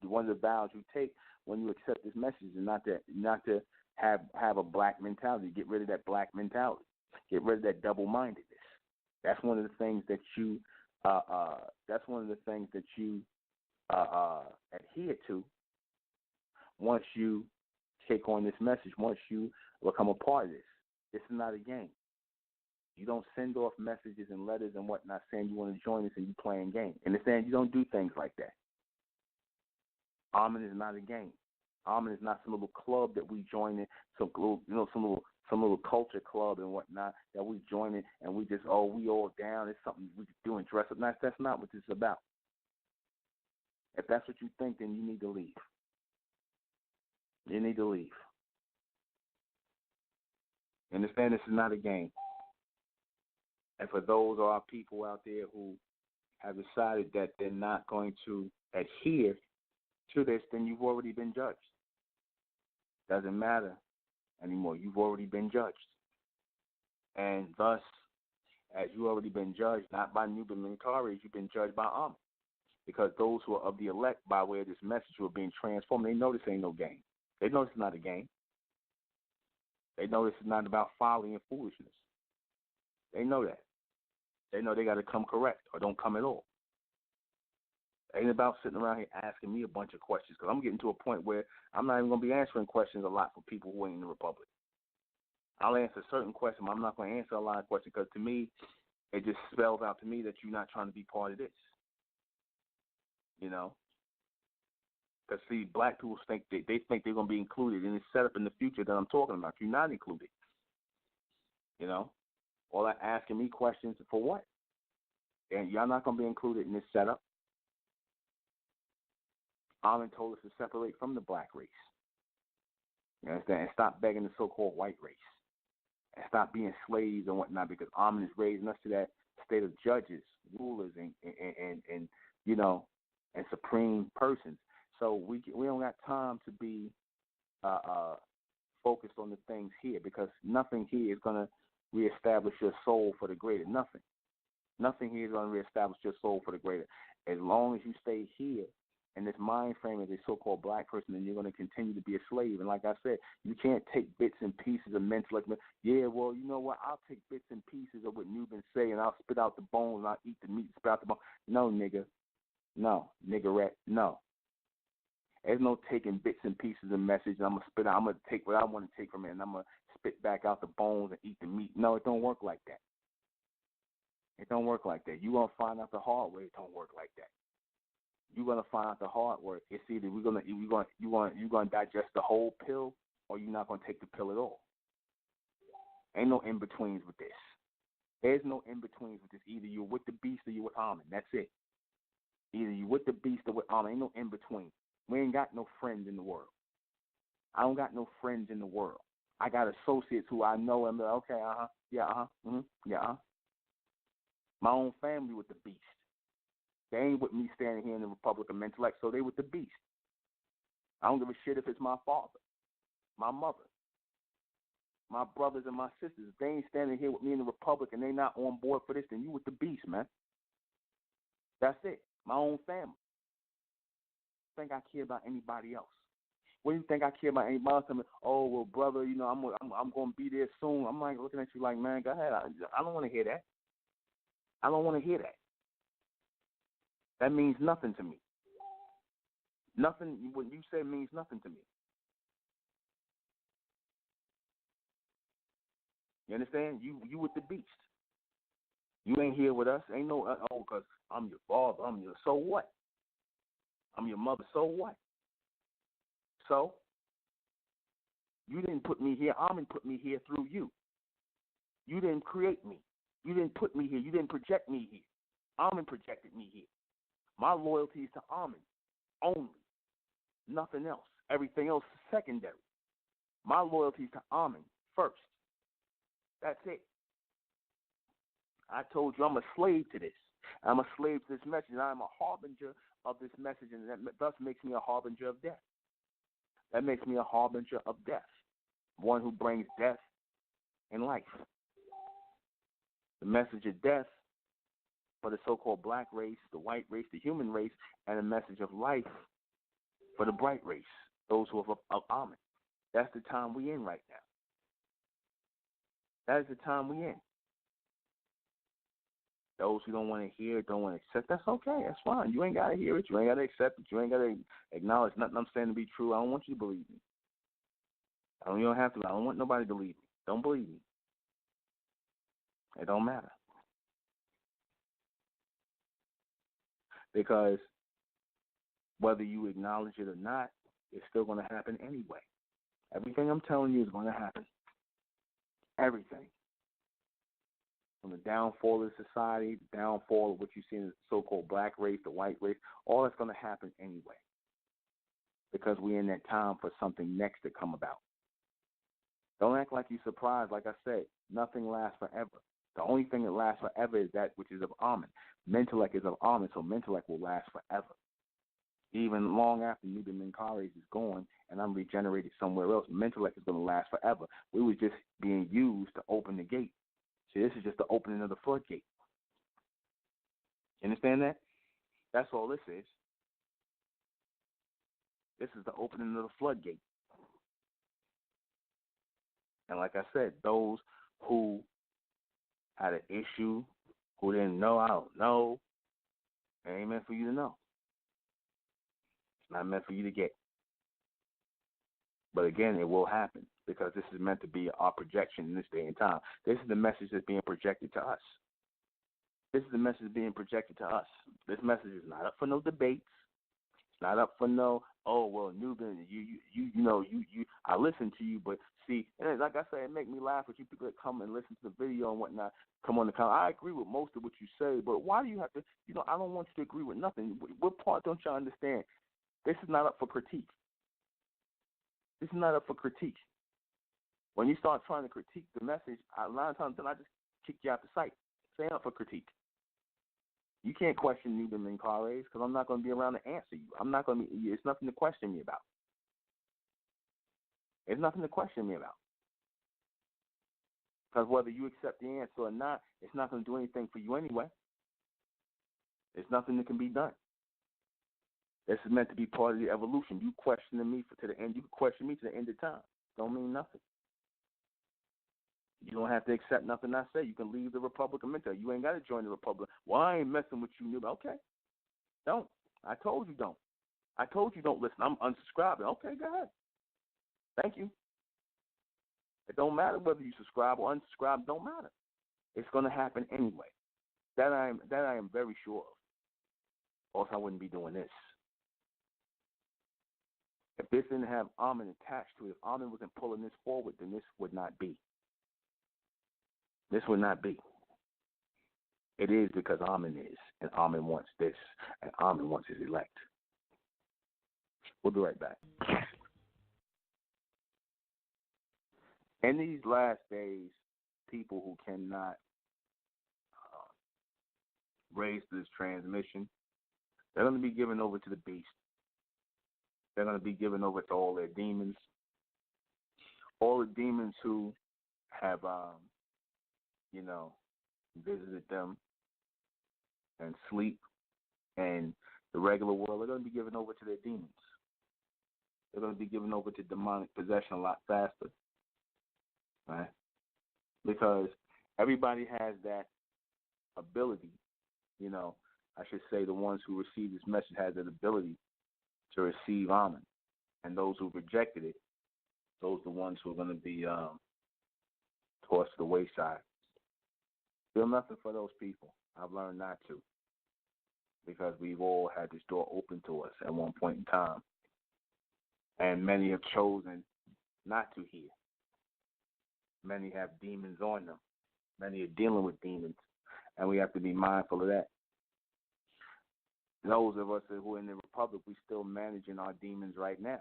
one of the vows you take when you accept this message is not to have a black mentality. Get rid of that black mentality. Get rid of that double-mindedness. That's one of the things that you adhere to once you take on this message. Once you become a part of this, this is not a game. You don't send off messages and letters and whatnot saying you want to join us and you playing games. Understand? You don't do things like that. Ahmen is not a game. Ahmen is not some little club that we join in, some little culture club and whatnot that we join in and we all down. It's something we can do and dress up. That's not what this is about. If that's what you think, then you need to leave. You need to leave. Understand? This is not a game. And for those of our people out there who have decided that they're not going to adhere to this, then you've already been judged. Doesn't matter anymore. You've already been judged. And thus, as you've already been judged, not by Nuben Menkares, you've been judged by Ahmen. Because those who are of the elect, by way of this message, who are being transformed, they know this ain't no game. They know this is not a game. They know this is not about folly and foolishness. They know that. They know they got to come correct or don't come at all. It ain't about sitting around here asking me a bunch of questions, because I'm getting to a point where I'm not even going to be answering questions a lot for people who ain't in the Republic. I'll answer certain questions, but I'm not going to answer a lot of questions, because to me, it just spells out to me that you're not trying to be part of this. Because, see, black people think they think they're going to be included in this setup in the future that I'm talking about. You're not included. All that asking me questions for what? And y'all not going to be included in this setup. Ahmen told us to separate from the black race. You understand? And stop begging the so-called white race. And stop being slaves and whatnot, because Ahmen is raising us to that state of judges, rulers, and supreme persons. So we don't got time to be focused on the things here, because nothing here is going to reestablish your soul for the greater. Nothing. Nothing here is going to reestablish your soul for the greater. As long as you stay here in this mind frame as a so-called black person, then you're going to continue to be a slave. And like I said, you can't take bits and pieces of Mentellect. Yeah, well, you know what? I'll take bits and pieces of what Nuben say, and I'll spit out the bones, and I'll eat the meat, spit out the bones. No, nigga. No, niggerette. No. There's no taking bits and pieces of message, and I'm going to take what I want to take from it, and I'm going to spit back out the bones and eat the meat. No, it don't work like that. It don't work like that. You're going to find out the hard way. It don't work like that. You're going to find out the hard way. It's either you're going to digest the whole pill, or you're not going to take the pill at all. Ain't no in-betweens with this. There's no in-betweens with this. Either you're with the beast or you're with Ahmen. That's it. Either you're with the beast or with Ahmen. Ain't no in-between. We ain't got no friends in the world. I don't got no friends in the world. I got associates who I know and they're like, okay, My own family with the beast. They ain't with me standing here in the Republic of Mentellect, so they with the beast. I don't give a shit if it's my father, my mother, my brothers and my sisters. If they ain't standing here with me in the Republic and they not on board for this, then you with the beast, man. That's it. My own family. Think I care about anybody else? What do you think I care about anybody else? Oh, well, brother, I'm going to be there soon. I'm like looking at you like, man, go ahead. I don't want to hear that. I don't want to hear that. That means nothing to me. Nothing, what you say means nothing to me. You understand? You with the beast. You ain't here with us. Ain't no, because I'm your father. So what? I'm your mother. So what? So, you didn't put me here. Ahmen put me here through you. You didn't create me. You didn't put me here. You didn't project me here. Ahmen projected me here. My loyalty is to Ahmen only. Nothing else. Everything else is secondary. My loyalty is to Ahmen first. That's it. I told you I'm a slave to this. I'm a slave to this message, and I'm a harbinger of this message, and that thus makes me a harbinger of death. That makes me a harbinger of death, one who brings death and life. The message of death for the so-called black race, the white race, the human race, and a message of life for the bright race, those who are of Ahmen. That's the time we in right now. That is the time we in. Those who don't want to hear it, don't want to accept, that's okay. That's fine. You ain't got to hear it. You ain't got to accept it. You ain't got to acknowledge nothing I'm saying to be true. I don't want you to believe me. You don't have to. I don't want nobody to believe me. Don't believe me. It don't matter. Because whether you acknowledge it or not, it's still going to happen anyway. Everything I'm telling you is going to happen. Everything. From the downfall of society, the downfall of what you see in the so-called black race, the white race, all that's going to happen anyway. Because we're in that time for something next to come about. Don't act like you're surprised. Like I said, nothing lasts forever. The only thing that lasts forever is that which is of Ahmen. Mentellect is of Ahmen, so Mentellect will last forever. Even long after Nuben Menkares is gone and I'm regenerated somewhere else, Mentellect is going to last forever. We were just being used to open the gate. See, this is just the opening of the floodgate. You understand that? That's all this is. This is the opening of the floodgate. And like I said, those who had an issue, who didn't know, I don't know, it ain't meant for you to know. It's not meant for you to get. But again, it will happen because this is meant to be our projection in this day and time. This is the message that's being projected to us. This is the message being projected to us. This message is not up for no debates. It's not up for no, oh, well, Nuben, I listen to you, but see, and like I say, it make me laugh with you people that come and listen to the video and whatnot, come on the comment. I agree with most of what you say, but why do you have to, I don't want you to agree with nothing. What part don't you understand? This is not up for critique. This is not up for critique. When you start trying to critique the message, a lot of times then I just kick you out the site. It's up for critique. You can't question Nuben Menkares because I'm not going to be around to answer you. I'm not going to be. It's nothing to question me about. It's nothing to question me about. Because whether you accept the answer or not, it's not going to do anything for you anyway. There's nothing that can be done. This is meant to be part of the evolution. You questioning me to the end. You can question me to the end of time. Don't mean nothing. You don't have to accept nothing I say. You can leave the Republican mentality. You ain't got to join the Republic. Well, I ain't messing with you, Nuben. Okay. Don't. I told you don't. I told you don't listen. I'm unsubscribing. Okay, go ahead. Thank you. It don't matter whether you subscribe or unsubscribe. Don't matter. It's going to happen anyway. That I am very sure of. Or else I wouldn't be doing this. If this didn't have Ahmen attached to it, if Ahmen wasn't pulling this forward, then this would not be. This would not be. It is because Ahmen is, and Ahmen wants this, and Ahmen wants his elect. We'll be right back. In these last days, people who cannot raise this transmission, they're going to be given over to the beast. They're going to be given over to all their demons. All the demons who have, visited them and sleep and the regular world, they're going to be given over to their demons. They're going to be given over to demonic possession a lot faster, right? Because everybody has that ability, I should say the ones who receive this message have that ability to receive Ahmen. And those who rejected it, those are the ones who are going to be tossed to the wayside. Feel nothing for those people. I've learned not to, because we've all had this door open to us at one point in time. And many have chosen not to hear. Many have demons on them. Many are dealing with demons, and we have to be mindful of that. Those of us who are in the Republic, we're still managing our demons right now.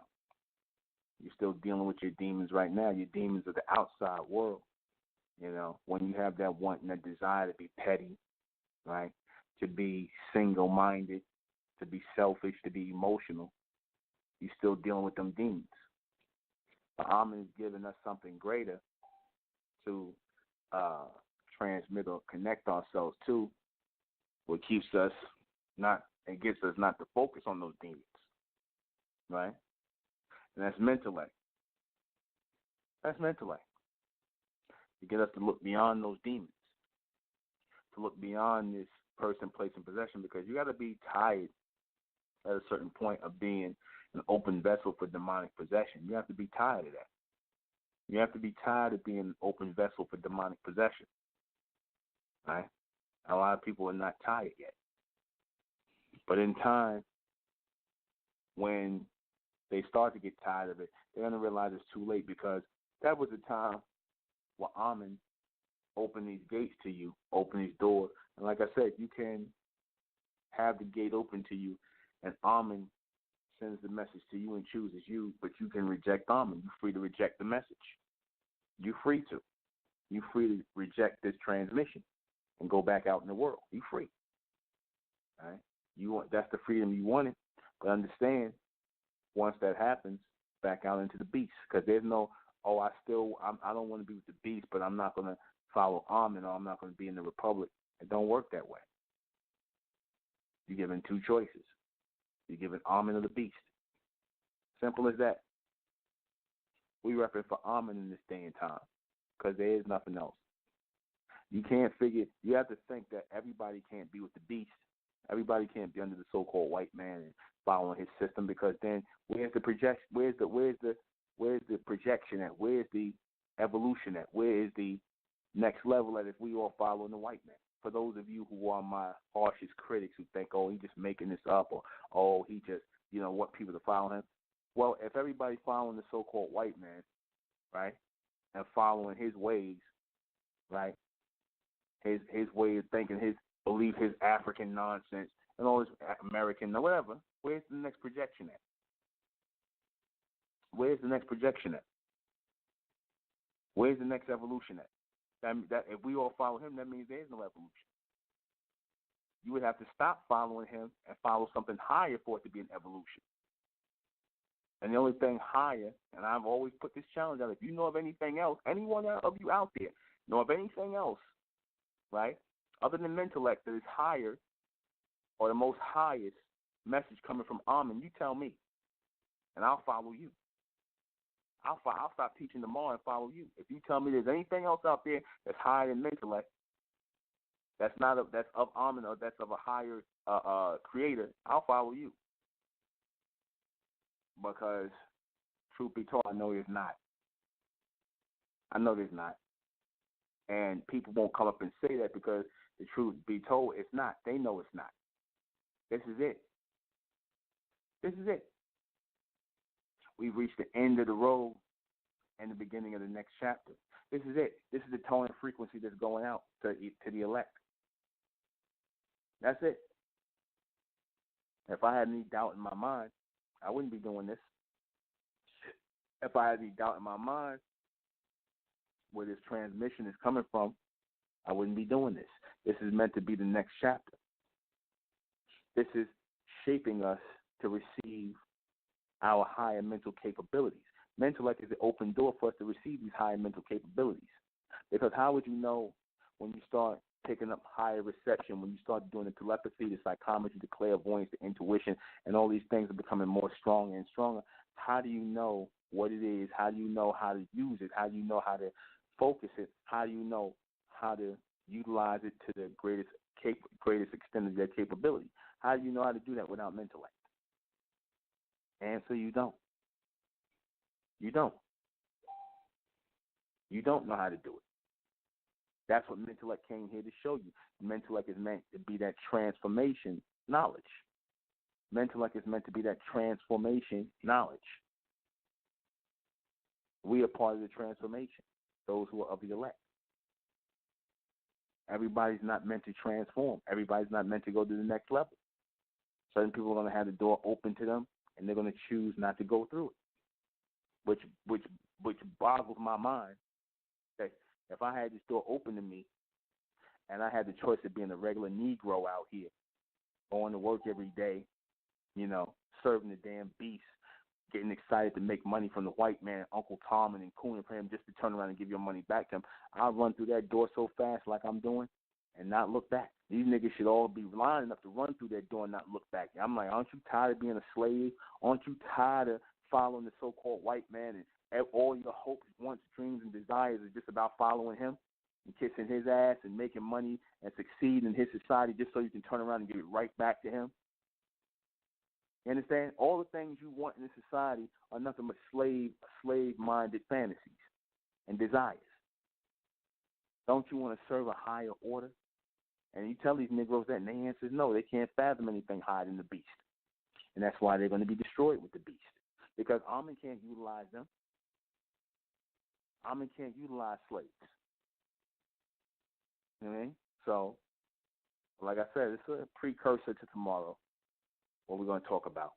You're still dealing with your demons right now. Your demons of the outside world. You know, when you have that want and that desire to be petty, right, to be single-minded, to be selfish, to be emotional, you're still dealing with them demons. But Ahmen is giving us something greater to transmit or connect ourselves to, what keeps us not and gets us not to focus on those demons, right? And that's Mentellect. That's Mentellect. To get us to look beyond those demons, to look beyond this person, place, and possession, because you got to be tired at a certain point of being an open vessel for demonic possession. You have to be tired of that. You have to be tired of being an open vessel for demonic possession, right? A lot of people are not tired yet. But in time, when they start to get tired of it, they're going to realize it's too late, because that was the time where Ahmen opened these gates to you, opened these doors. And like I said, you can have the gate open to you, and Ahmen sends the message to you and chooses you, but you can reject Ahmen. You're free to reject the message. You're free to. You're free to reject this transmission and go back out in the world. You're free. All right? That's the freedom you wanted. But understand, once that happens, back out into the beast. Because there's no, I don't want to be with the beast, but I'm not going to follow Ahmen, or I'm not going to be in the Republic. It don't work that way. You're given two choices. You're given Ahmen or the beast. Simple as that. We repping for Ahmen in this day and time, because there is nothing else. You have to think that everybody can't be with the beast. Everybody can't be under the so-called white man and following his system, because then where's the projection? Where's the projection at? Where's the evolution at? Where is the next level at if we all following the white man? For those of you who are my harshest critics who think, he's just making this up, or he just, want people to follow him. Well, if everybody's following the so-called white man, right, and following his ways, right, his way of thinking, his belief, his African nonsense, and all this American, or whatever, where's the next projection at? Where's the next projection at? Where's the next evolution at? That if we all follow him, that means there is no evolution. You would have to stop following him and follow something higher for it to be an evolution. And the only thing higher, and I've always put this challenge out, if you know of anything else, anyone of you out there know of anything else, right, other than Mentellect that is higher, or the most highest message coming from Ahmen, you tell me, and I'll follow you. I'll stop teaching tomorrow and follow you. If you tell me there's anything else out there that's higher than Mentellect, that's of Ahmen, or that's of a higher creator, I'll follow you. Because, truth be told, I know there's not. I know there's not. And people won't come up and say that, because the truth be told, it's not. They know it's not. This is it. This is it. We've reached the end of the road and the beginning of the next chapter. This is it. This is the tone and frequency that's going out to the elect. That's it. If I had any doubt in my mind, I wouldn't be doing this. If I had any doubt in my mind where this transmission is coming from, I wouldn't be doing this. This is meant to be the next chapter. This is shaping us to receive our higher mental capabilities. Mentellect is the open door for us to receive these higher mental capabilities. Because how would you know when you start picking up higher reception, when you start doing the telepathy, the psychometry, the clairvoyance, the intuition, and all these things are becoming more stronger and stronger? How do you know what it is? How do you know how to use it? How do you know how to focus it? How do you know how to utilize it to the greatest extent of their capability? How do you know how to do that without Mentellect? Answer, you don't. You don't. You don't know how to do it. That's what Mentellect came here to show you. Mentellect is meant to be that transformation knowledge. Mentellect is meant to be that transformation knowledge. We are part of the transformation, those who are of the elect. Everybody's not meant to transform. Everybody's not meant to go to the next level. Certain people are going to have the door open to them, and they're going to choose not to go through it, which boggles my mind. That if I had this door open to me, and I had the choice of being a regular Negro out here, going to work every day, serving the damn beast, getting excited to make money from the white man, Uncle Tom, and cooning for him just to turn around and give your money back to him, I'll run through that door so fast like I'm doing and not look back. These niggas should all be lying enough to run through that door and not look back. I'm like, aren't you tired of being a slave? Aren't you tired of following the so-called white man and all your hopes, wants, dreams, and desires is just about following him and kissing his ass and making money and succeed in his society just so you can turn around and give it right back to him? You understand? All the things you want in this society are nothing but slave-minded fantasies and desires. Don't you want to serve a higher order? And you tell these Negroes that, and their answer is no. They can't fathom anything higher than the beast. And that's why they're going to be destroyed with the beast. Because Ahmen can't utilize them. Ahmen can't utilize slaves. You know what I mean? So, like I said, it's a precursor to tomorrow, what we're going to talk about.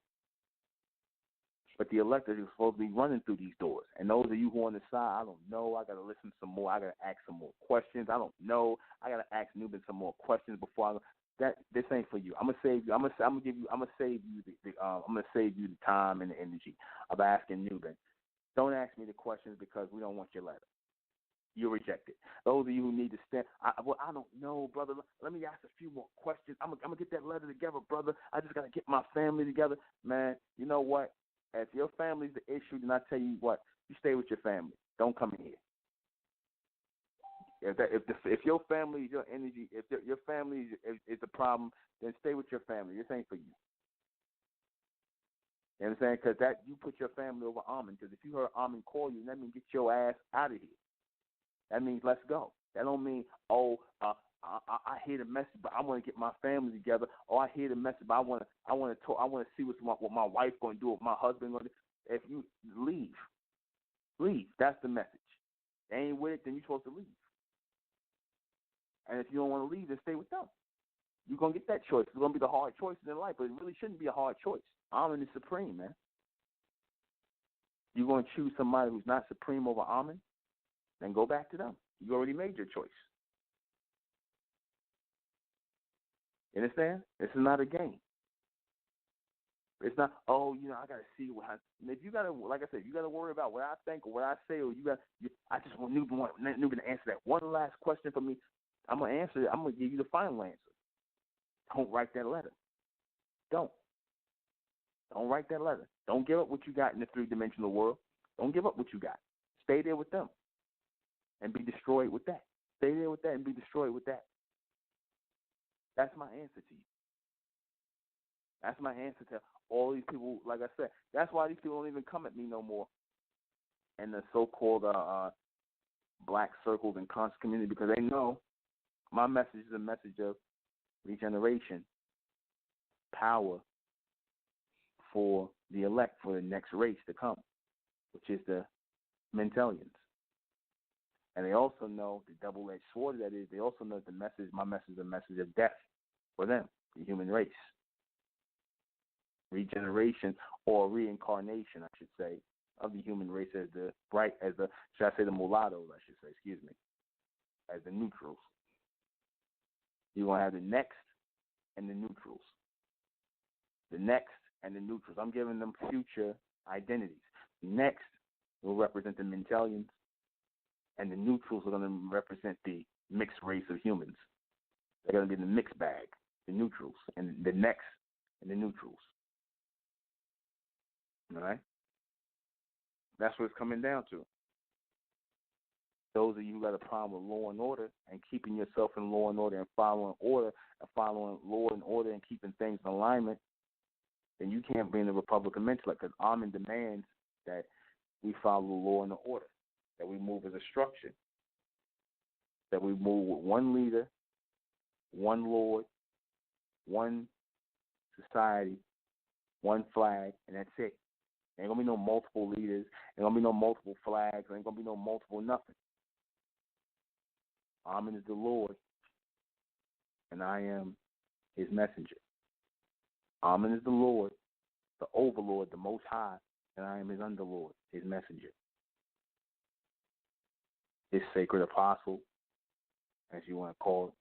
But the electors are supposed to be running through these doors. And those of you who are on the side, I don't know. I got to listen some more. I got to ask some more questions. I don't know. I got to ask Nuben some more questions before this ain't for you. I'm gonna save you. I'm gonna save you the time and the energy of asking Nuben. Don't ask me the questions because we don't want your letter. You're rejected. Those of you who need to stand, I don't know, brother. Let me ask a few more questions. I'm gonna get that letter together, brother. I just gotta get my family together, man. You know what? If your family's the issue, then I tell you what, you stay with your family. Don't come in here. If your family is your energy, if your family is the problem, then stay with your family. This ain't for you. You understand? Because that you put your family over Ahmen. Because if you heard Ahmen call you, that means get your ass out of here. That means let's go. That don't mean I hear the message, but I want to get my family together. Or I hear the message, but I want to talk. I want to see what my wife going to do, what my husband going to do. If you leave. That's the message. They ain't with it, then you're supposed to leave. And if you don't want to leave, then stay with them. You're going to get that choice. It's going to be the hard choices in life, but it really shouldn't be a hard choice. Ahmen is supreme, man. You're going to choose somebody who's not supreme over Ahmen, then go back to them. You already made your choice. You understand? This is not a game. It's not, I got to see what happens. If you got to, like I said, you got to worry about what I think or what I say, or I just want Nuben to answer that one last question for me. I'm going to answer it. I'm going to give you the final answer. Don't write that letter. Don't write that letter. Don't give up what you got in the three-dimensional world. Don't give up what you got. Stay there with them and be destroyed with that. Stay there with that and be destroyed with that. That's my answer to you. That's my answer to all these people. Like I said, that's why these people don't even come at me no more in the so-called black circles and conscious community, because they know my message is a message of regeneration, power for the elect, for the next race to come, which is the Mentellians. And they also know the double-edged sword that is. They also know that my message is a message of death for them, the human race. Regeneration or reincarnation, I should say, of the human race as the mulattoes, I should say, as the neutrals. You're going to have the next and the neutrals. The next and the neutrals. I'm giving them future identities. Next will represent the Mentellians, and the neutrals are going to represent the mixed race of humans. They're going to be in the mixed bag, the neutrals, and the next and the neutrals. All right? That's what it's coming down to. Those of you who got a problem with law and order and keeping yourself in law and order and following law and order and keeping things in alignment, then you can't bring the Republican Mentellect, because Ahmen demands that we follow law and order, that we move as a structure. that we move with one leader, one Lord, one society, one flag, and that's it. Ain't gonna be no multiple leaders. Ain't gonna be no multiple flags. Ain't gonna be no multiple nothing. Ahmen is the Lord, and I am his messenger. Ahmen is the Lord, the overlord, the most high, and I am his underlord, his messenger. His sacred apostle, as you want to call it,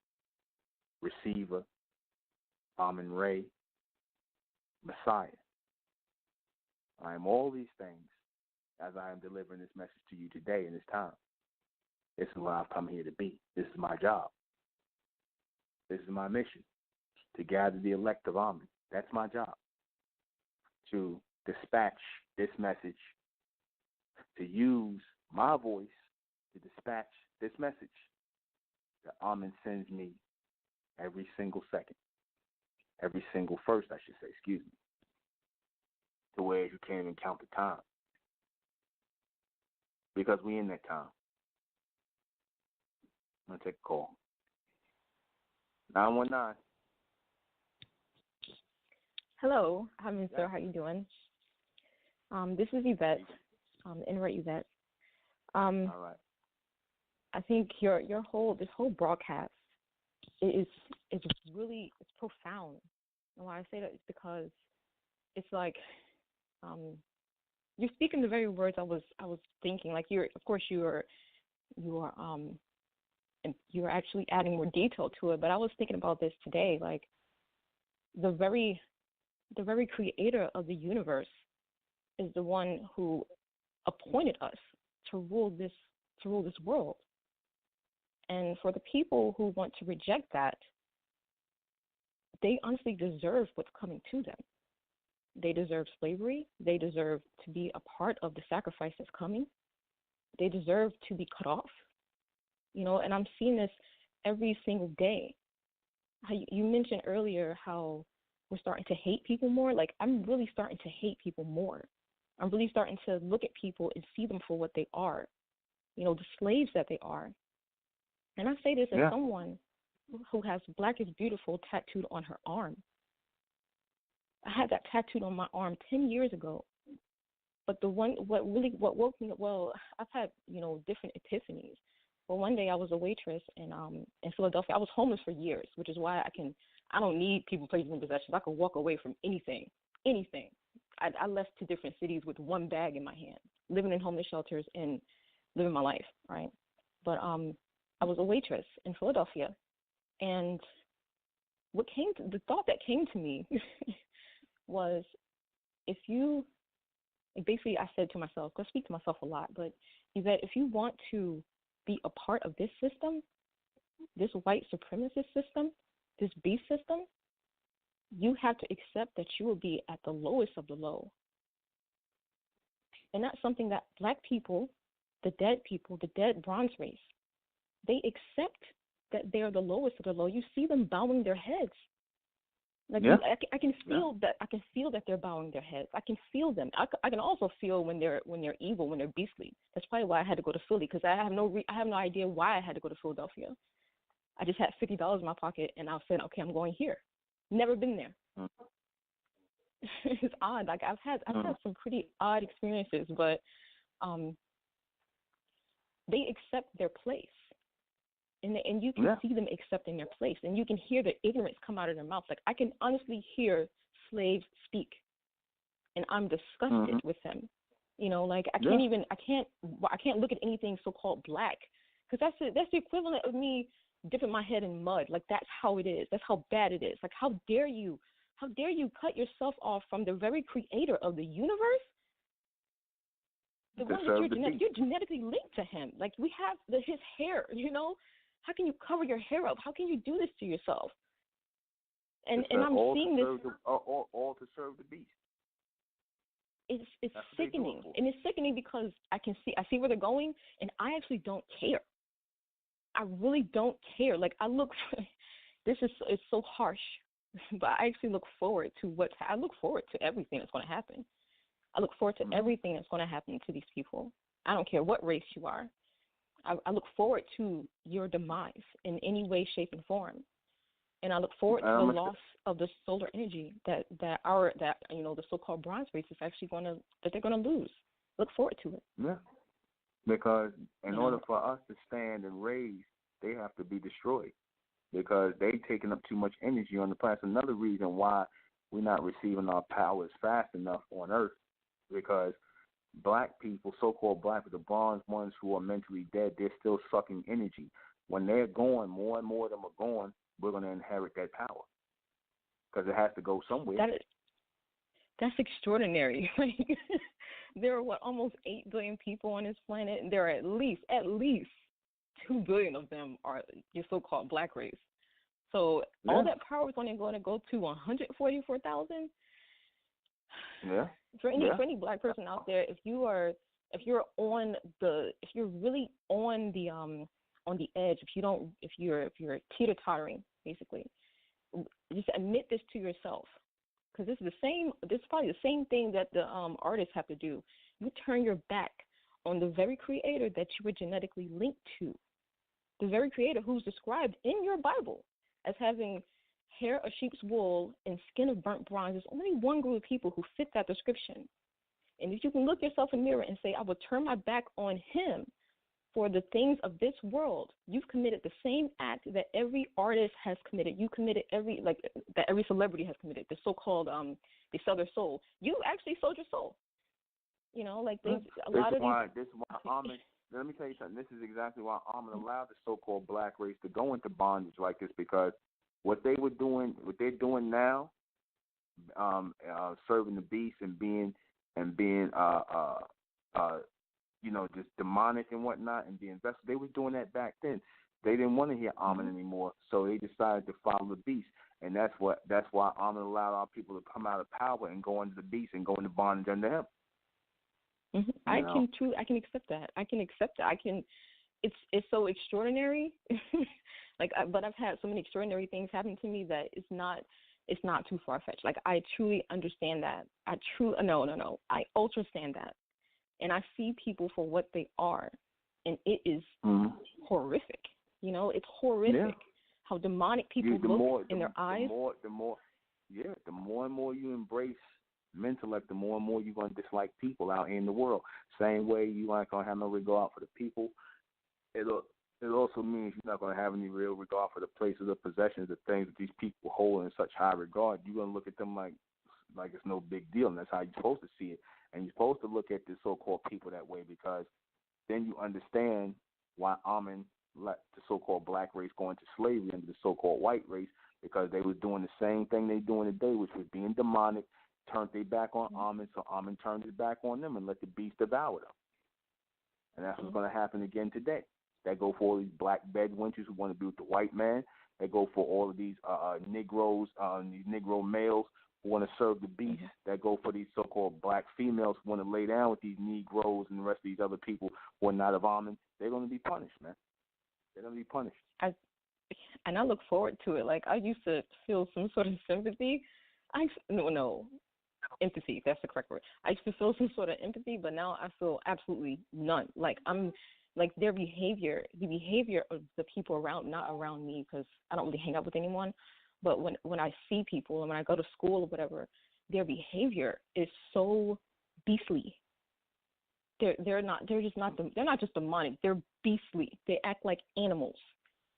receiver, Amen Ray, Messiah. I am all these things as I am delivering this message to you today in this time. This is what I've come here to be. This is my job. This is my mission, to gather the elect of Ahmen. That's my job, to dispatch this message, to use my voice to dispatch this message that Ahmen sends me every single second, every single first, I should say, excuse me, to where you can't even count the time, because we in that time. I'm going to take a call. 919. Hello, Ahmen, sir. How you doing? This is Yvette, Inward Yvette. All right. I think this whole broadcast is really profound. And why I say that is because it's like you're speaking the very words I was thinking. Like you're actually adding more detail to it. But I was thinking about this today. Like the very creator of the universe is the one who appointed us to rule this world. And for the people who want to reject that, they honestly deserve what's coming to them. They deserve slavery. They deserve to be a part of the sacrifice that's coming. They deserve to be cut off. And I'm seeing this every single day. How you mentioned earlier how we're starting to hate people more. Like, I'm really starting to hate people more. I'm really starting to look at people and see them for what they are, the slaves that they are. And I say this as someone who has Black is Beautiful tattooed on her arm. I had that tattooed on my arm 10 years ago. But what woke me up, well, I've had, different epiphanies. But one day I was a waitress in Philadelphia. I was homeless for years, which is why I don't need people, places, and possessions. I could walk away from anything. I left to different cities with one bag in my hand, living in homeless shelters and living my life, right? But I was a waitress in Philadelphia, and the thought that came to me was, basically I said to myself, I speak to myself a lot, but is that if you want to be a part of this system, this white supremacist system, this beast system, you have to accept that you will be at the lowest of the low. And that's something that Black people, the dead bronze race, they accept that they are the lowest of the low. You see them bowing their heads. Like I can feel that. I can feel that they're bowing their heads. I can feel them. I can also feel when they're evil, when they're beastly. That's probably why I had to go to Philly, because I have no idea why I had to go to Philadelphia. I just had $50 in my pocket, and I said, okay, I'm going here. Never been there. It's odd. Like I've had some pretty odd experiences, but they accept their place. And you can see them accepting their place, and you can hear the ignorance come out of their mouth. Like I can honestly hear slaves speak, and I'm disgusted with them. Like I can't look at anything so-called Black, because that's the equivalent of me dipping my head in mud. Like that's how it is. That's how bad it is. Like how dare you cut yourself off from the very creator of the universe? The one that you're genetically linked to him. Like we have his hair, How can you cover your hair up? How can you do this to yourself? And I'm seeing this. All to serve the beast. It's sickening, and it's sickening because I see where they're going, and I actually don't care. I really don't care. Like this is so harsh, but I actually look forward to everything that's going to happen. I look forward to everything that's going to happen to these people. I don't care what race you are. I look forward to your demise in any way, shape, and form. And I look forward to the loss of the solar energy that the so-called bronze race is actually they're gonna lose. Look forward to it. Yeah, because in order for us to stand and raise, they have to be destroyed because they've taken up too much energy on the planet. That's another reason why we're not receiving our powers fast enough on Earth, because black people, so-called black people, the bronze ones who are mentally dead, they're still sucking energy. When they're gone, more and more of them are gone, we're going to inherit that power because it has to go somewhere. That's extraordinary. Like, there are almost 8 billion people on this planet, and there are at least 2 billion of them are your so-called black race. So all that power is only going to go to 144,000. Yeah. For any black person out there, if you're really on the edge, if you're teeter-tottering, basically, just admit this to yourself, because this is probably the same thing that the artists have to do. You turn your back on the very creator that you were genetically linked to, the very creator who's described in your Bible as having hair of sheep's wool and skin of burnt bronze. There's only one group of people who fit that description. And if you can look yourself in the mirror and say, I will turn my back on him for the things of this world, you've committed the same act that every artist has committed. You committed that every celebrity has committed, the so-called, they sell their soul. You actually sold your soul. You know, like this is why Ahmen, let me tell you something. This is exactly why Ahmen allowed the so-called black race to go into bondage like this, because what they're doing now, serving the beast and being just demonic and whatnot and being vessels. They were doing that back then. They didn't want to hear Ahmen anymore, so they decided to follow the beast, and that's why Ahmen allowed our people to come out of power and go under the beast and go into bondage under him. Mm-hmm. I can accept that. It's so extraordinary. But I've had so many extraordinary things happen to me that it's not too far fetched. Like, I truly understand that. I ultrastand that, and I see people for what they are, and it is horrific. You know, it's horrific how demonic people look in their eyes. The more and more you embrace Mentellect, the more and more you're going to dislike people out in the world. Same way you aren't going to have no regard for the people. It also means you're not going to have any real regard for the places, the possessions, the things that these people hold in such high regard. You're going to look at them like it's no big deal, and that's how you're supposed to see it. And you're supposed to look at the so-called people that way, because then you understand why Ahmen let the so-called black race go into slavery under the so-called white race, because they were doing the same thing they're doing today, which was being demonic, turned their back on Ahmen, so Ahmen turned his back on them and let the beast devour them. And that's what's going to happen again today. That go for all these black bedwenches who want to be with the white man. They go for all of these Negroes, these Negro males who want to serve the beast. That go for these so-called black females who want to lay down with these Negroes and the rest of these other people who are not of Ahmen. They're going to be punished, man. They're going to be punished. And I look forward to it. Like, I used to feel some sort of sympathy. Empathy, that's the correct word. I used to feel some sort of empathy, but now I feel absolutely none. Like, the behavior of the people not around me, because I don't really hang out with anyone, but when I see people and when I go to school or whatever, their behavior is so beastly. They're not just demonic. They're beastly. They act like animals,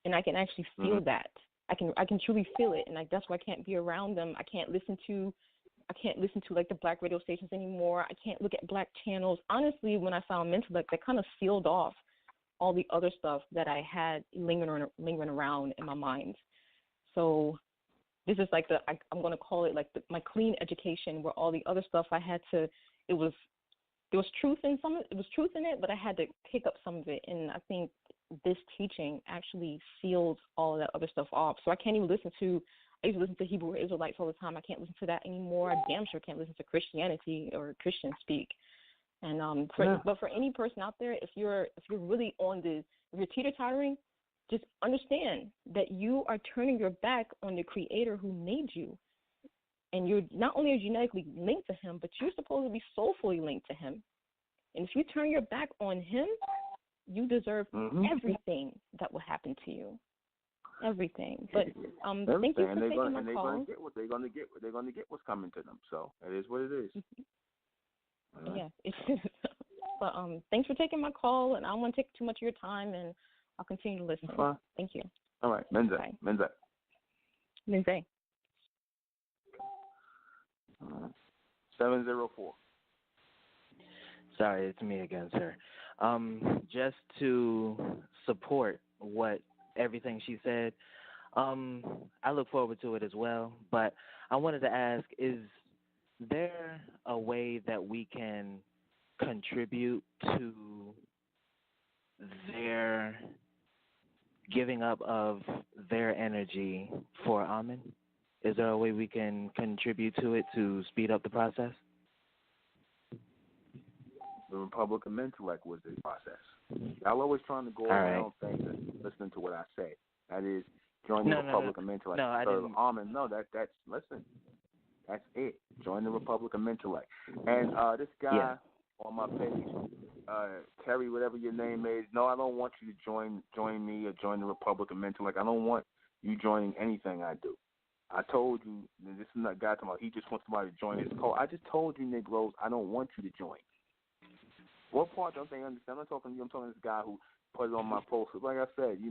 and I can actually feel that. I can truly feel it, and that's why I can't be around them. I can't listen to like the black radio stations anymore. I can't look at black channels. Honestly, when I found Mentellect, that kind of sealed off all the other stuff that I had lingering around in my mind. So this is like I'm going to call it like my clean education, where all the other stuff I had to. There was truth in it, but I had to pick up some of it, and I think this teaching actually seals all of that other stuff off. So I can't even listen to. I used to listen to Hebrew Israelites all the time. I can't listen to that anymore. I damn sure can't listen to Christianity or Christian speak. And but for any person out there, if you're really if you're teeter-tottering, just understand that you are turning your back on the Creator who made you, and you're not only are genetically linked to Him, but you're supposed to be soulfully linked to Him. And if you turn your back on Him, You deserve everything that will happen to you. Everything. But thank you for taking my call. They're gonna get what's coming to them. So it is what it is. Right. Yeah, it is. But thanks for taking my call, and I don't want to take too much of your time, and I'll continue to listen. Thank you. All right, Menze. 704. Sorry, it's me again, sir. Just to support everything she said, I look forward to it as well. But I wanted to ask, is there a way that we can contribute to their giving up of their energy for Ahmen? Is there a way we can contribute to it to speed up the process? The Republican Mentellect was the process. Y'all always trying to go around things and listening to what I say. That is, join the Republican Mentellect. No, I didn't. Ahmen. No, that's listen. That's it. Join the Republican Mentellect. And this guy on my page, Terry, whatever your name is. No, I don't want you to join me or join the Republican Mentellect. I don't want you joining anything I do. I told you, this is not guy talking about he just wants somebody to join his cult. I just told you, Negroes, I don't want you to join. What part don't they understand? I'm not talking to you. I'm talking to this guy who put it on my post. Like I said,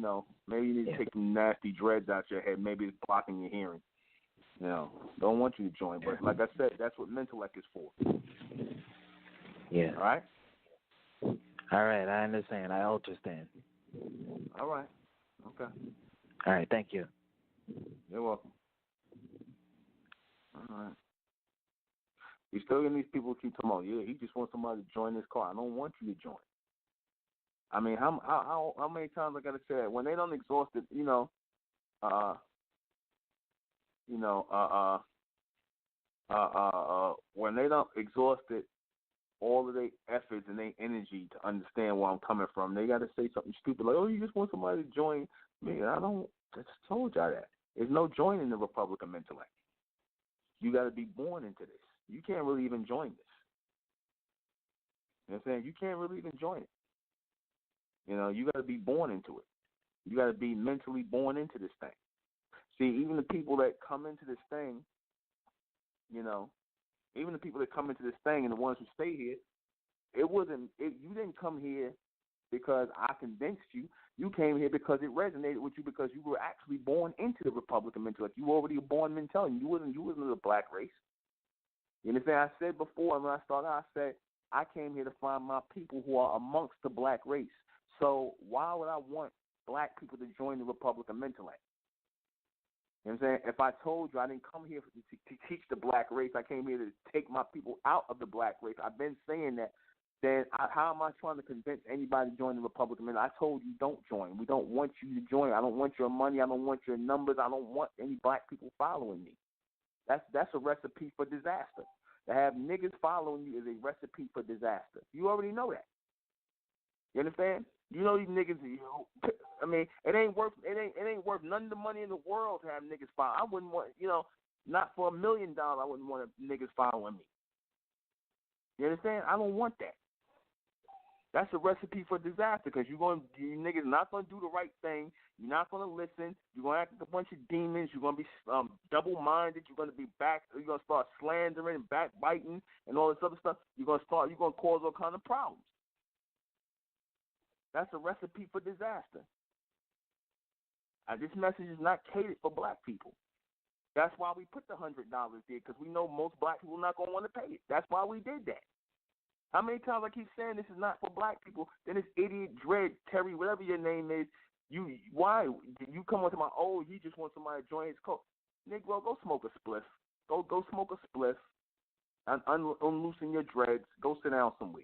maybe you need to take some nasty dreads out your head. Maybe it's blocking your hearing. Don't want you to join. But like I said, that's what Mentellect is for. Yeah. All right? All right, I understand. I understand. All right. Okay. All right, thank you. You're welcome. All right. You still getting these people who keep talking about, he just wants somebody to join his car. I don't want you to join. I mean, how many times I gotta say it? When they don't exhaust it, when they don't exhaust it, all of their efforts and their energy to understand where I'm coming from, they gotta say something stupid like, "Oh, you just want somebody to join me." I just told y'all that. There's no joining the Republican Mentellect. You got to be born into this. You can't really even join this. You know what I'm saying? You can't really even join it. You got to be born into it. You got to be mentally born into this thing. See, even the people that come into this thing, even the people that come into this thing and the ones who stay here, you didn't come here because I convinced you. You came here because it resonated with you because you were actually born into the Republican Mentellect. You were already a born mentality. You wasn't a black race. You understand? I said before when I started, I said I came here to find my people who are amongst the black race. So why would I want black people to join the Republican Mentellect? You know what I'm saying? If I told you I didn't come here to teach the black race, I came here to take my people out of the black race. I've been saying that. Then how am I trying to convince anybody to join the Republican Mentellect? I told you don't join. We don't want you to join. I don't want your money. I don't want your numbers. I don't want any black people following me. That's a recipe for disaster. To have niggas following you is a recipe for disaster. You already know that. You understand? You know these niggas. I mean, it ain't worth none of the money in the world to have niggas follow. I wouldn't want, not for $1 million. I wouldn't want niggas following me. You understand? I don't want that. That's a recipe for disaster because you niggas not going to do the right thing. You're not going to listen. You're going to act like a bunch of demons. You're going to be double-minded. You're going to be you're going to start slandering and backbiting and all this other stuff. You're going to cause all kind of problems. That's a recipe for disaster. This message is not catered for black people. That's why we put the $100 there because we know most black people are not going to want to pay it. That's why we did that. How many times I keep saying this is not for black people? Then this idiot, Dread, Terry, whatever your name is, why you come onto my he just wants somebody to join his cult. Negro, go smoke a spliff. Go smoke a spliff. Unloosen your dreads. Go sit down somewhere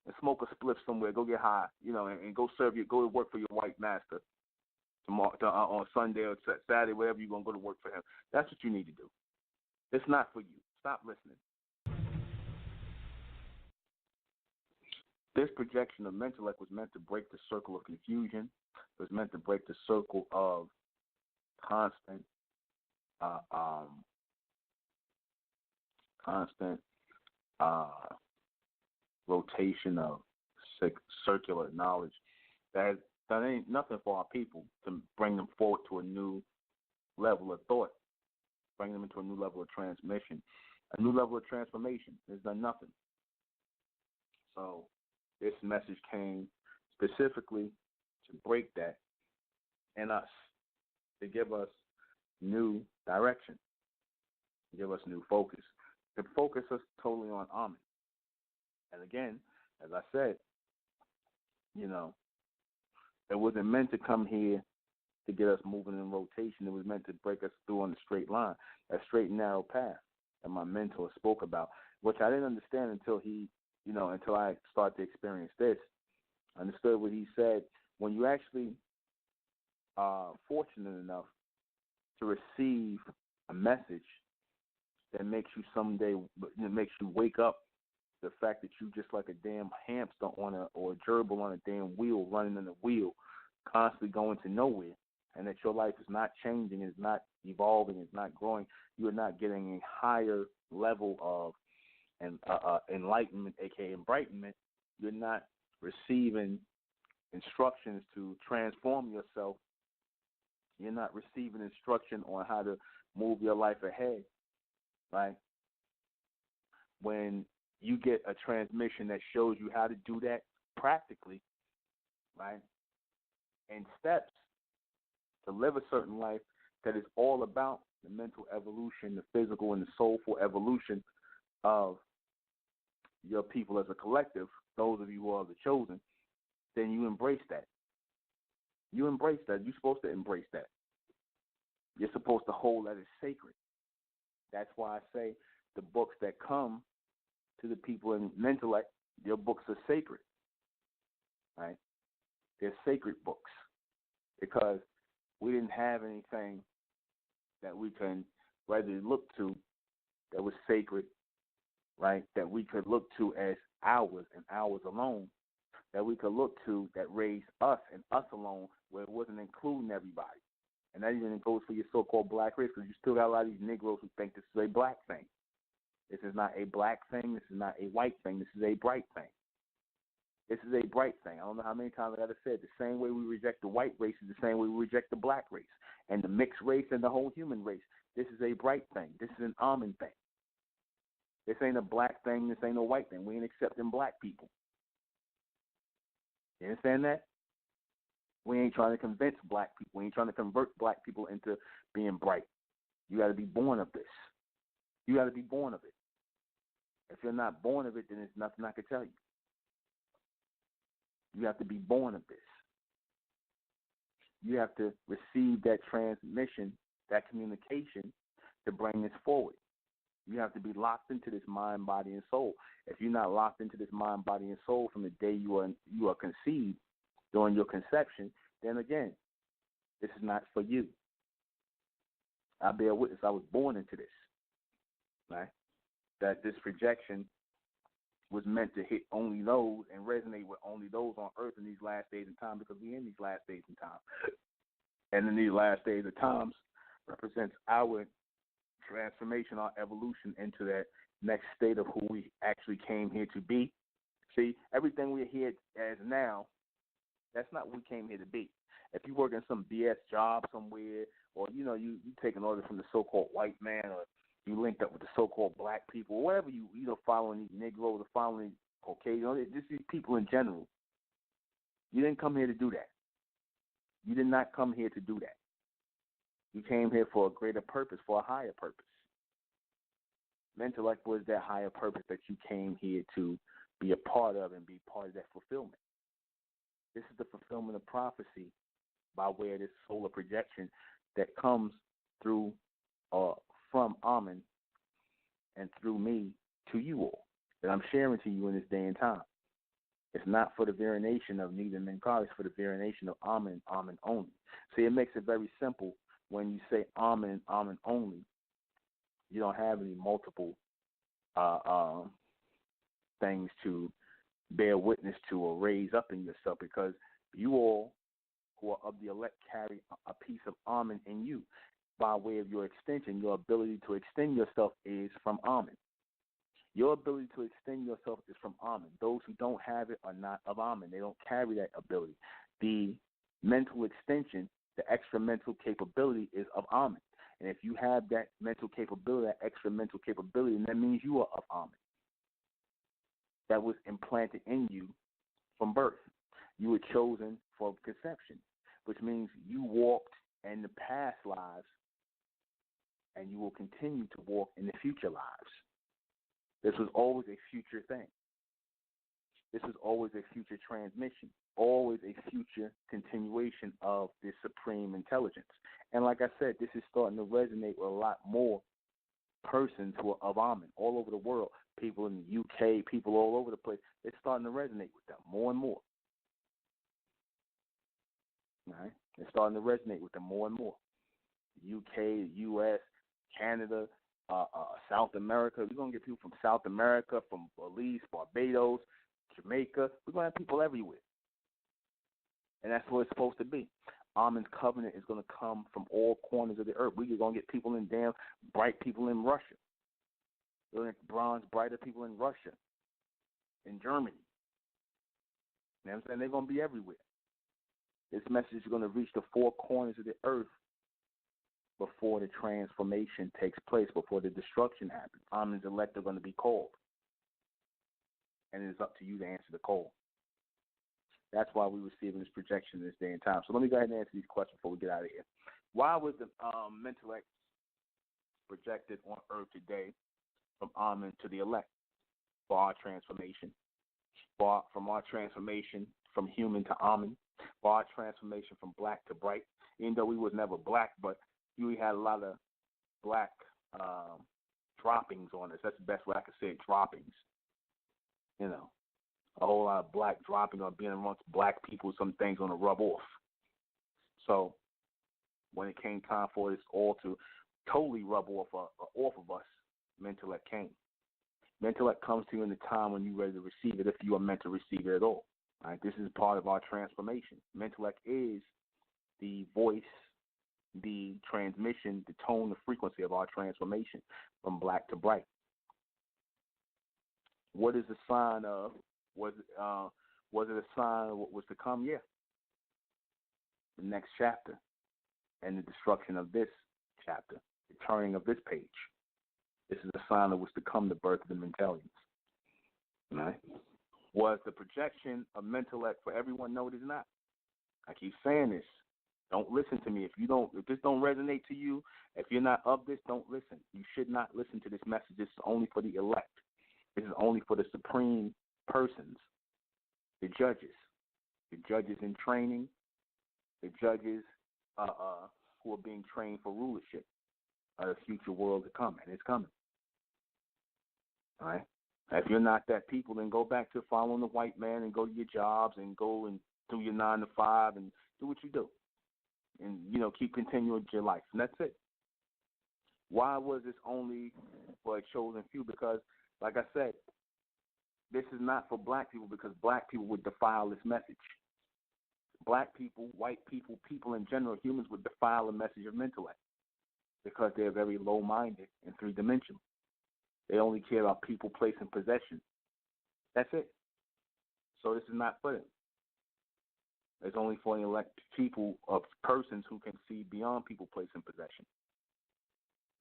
and smoke a spliff somewhere. Go get high, and go go to work for your white master tomorrow on Sunday or Saturday, wherever you're gonna go to work for him. That's what you need to do. It's not for you. Stop listening. This projection of Mentellect was meant to break the circle of confusion. It was meant to break the circle of constant rotation of circular knowledge. That ain't nothing for our people to bring them forward to a new level of thought, bring them into a new level of transmission, a new level of transformation. It's done nothing. So this message came specifically to break that in us, to give us new direction, to give us new focus, to focus us totally on Ahmen. And again, as I said, it wasn't meant to come here to get us moving in rotation. It was meant to break us through on the straight line, that straight and narrow path that my mentor spoke about, which I didn't understand until until I started to experience this. I understood what he said. When you actually are fortunate enough to receive a message that makes you makes you wake up, the fact that you just like a damn hamster or a gerbil on a damn wheel, running in a wheel, constantly going to nowhere, and that your life is not changing, is not evolving, is not growing, you are not getting a higher level of enlightenment, aka enlightenment. You're not receiving instructions to transform yourself. You're not receiving instruction on how to move your life ahead, right? When you get a transmission that shows you how to do that practically, right, in steps to live a certain life that is all about the mental evolution, the physical and the soulful evolution of your people as a collective, those of you who are the chosen, then you embrace that. You embrace that. You're supposed to embrace that. You're supposed to hold that as sacred. That's why I say the books that come to the people in Mentellect, your books are sacred, right? They're sacred books because we didn't have anything that we can readily look to that was sacred, right? That we could look to as ours and ours alone, that we could look to that raised us and us alone, where it wasn't including everybody. And that even goes for your so-called black race, because you still got a lot of these Negroes who think this is a black thing. This is not a black thing. This is not a white thing. This is a bright thing. This is a bright thing. I don't know how many times I got to say it. The same way we reject the white race is the same way we reject the black race and the mixed race and the whole human race. This is a bright thing. This is an Ahmen thing. This ain't a black thing. This ain't a white thing. We ain't accepting black people. You understand that? We ain't trying to convince black people. We ain't trying to convert black people into being bright. You got to be born of this. You got to be born of it. If you're not born of it, then there's nothing I can tell you. You have to be born of this. You have to receive that transmission, that communication to bring this forward. You have to be locked into this mind, body, and soul. If you're not locked into this mind, body, and soul from the day you are conceived, during your conception, then again, this is not for you. I bear witness, I was born into this, right? That this projection was meant to hit only those and resonate with only those on earth in these last days and time, because we're in these last days and time. And in these last days of times represents our transformation, our evolution into that next state of who we actually came here to be. See, everything we're here as now, that's not what we came here to be. If you work in some BS job somewhere, or you take an order from the so-called white man, or you linked up with the so-called black people, or whatever you following these Negroes or following Caucasians, just these people in general, you didn't come here to do that. You did not come here to do that. You came here for a greater purpose, for a higher purpose. Mentellect was that higher purpose that you came here to be a part of and be part of that fulfillment. This is the fulfillment of prophecy by way of this solar projection that comes through from Ahmen and through me to you all, that I'm sharing to you in this day and time. It's not for the variation of neither Menkar, it's for the variation of Ahmen, Ahmen only. See, it makes it very simple when you say Ahmen, Ahmen only. You don't have any multiple things to bear witness to or raise up in yourself, because you all who are of the elect carry a piece of Ahmen in you by way of your extension. Your ability to extend yourself is from Ahmen. Your ability to extend yourself is from Ahmen. Those who don't have it are not of Ahmen. They don't carry that ability. The mental extension, the extra mental capability is of Ahmen. And if you have that mental capability, that extra mental capability, then that means you are of Ahmen. That was implanted in you from birth. You were chosen for conception, which means you walked in the past lives and you will continue to walk in the future lives. This was always a future thing. This is always a future transmission, always a future continuation of this supreme intelligence. And like I said, this is starting to resonate with a lot more persons who are of Ahmen all over the world. People in the UK, people all over the place. It's starting to resonate with them more and more. All right? It's starting to resonate with them more and more. UK, US, Canada, South America. We're going to get people from South America, from Belize, Barbados, Jamaica. We're going to have people everywhere. And that's what it's supposed to be. Amen's covenant is going to come from all corners of the earth. We're going to get people in damn bright people in Russia. We're going to get bronze, brighter people in Russia, in Germany. You know what I'm saying? They're going to be everywhere. This message is going to reach the four corners of the earth before the transformation takes place, before the destruction happens. Amen's elect are going to be called. And it is up to you to answer the call. That's why we're receiving this projection in this day and time. So let me go ahead and answer these questions before we get out of here. Why was the Mentellect projected on earth today from Ahmen to the elect? For our transformation. From our transformation from human to Ahmen. For our transformation from black to bright. Even though we was never black, but we had a lot of black droppings on us. That's the best way I could say it, droppings. You know, a whole lot of black dropping on being amongst black people, some things going to rub off. So when it came time for this all to totally rub off of us, Mentellect came. Mentellect comes to you in the time when you're ready to receive it, if you are meant to receive it at all. All right? This is part of our transformation. Mentellect is the voice, the transmission, the tone, the frequency of our transformation from black to bright. What is the sign of? Was it a sign of what was to come? Yeah. The next chapter and the destruction of this chapter, the turning of this page. This is a sign of what's to come, the birth of the Mentellians. Right? Was the projection of Mentellect for everyone? No, it is not. I keep saying this. Don't listen to me. If this don't resonate to you, if you're not of this, don't listen. You should not listen to this message. This is only for the elect. This is only for the supreme persons, the judges in training, the judges who are being trained for rulership of the future world to come, and it's coming. All right? If you're not that people, then go back to following the white man and go to your jobs and go and do your 9 to 5 and do what you do, and keep continuing your life, and that's it. Why was this only for a chosen few? Because, like I said, this is not for black people, because black people would defile this message. Black people, white people, people in general, humans would defile the message of Mentellect because they're very low-minded and three-dimensional. They only care about people, place, and possession. That's it. So this is not for them. It's only for the elect people of persons who can see beyond people, place, and possession.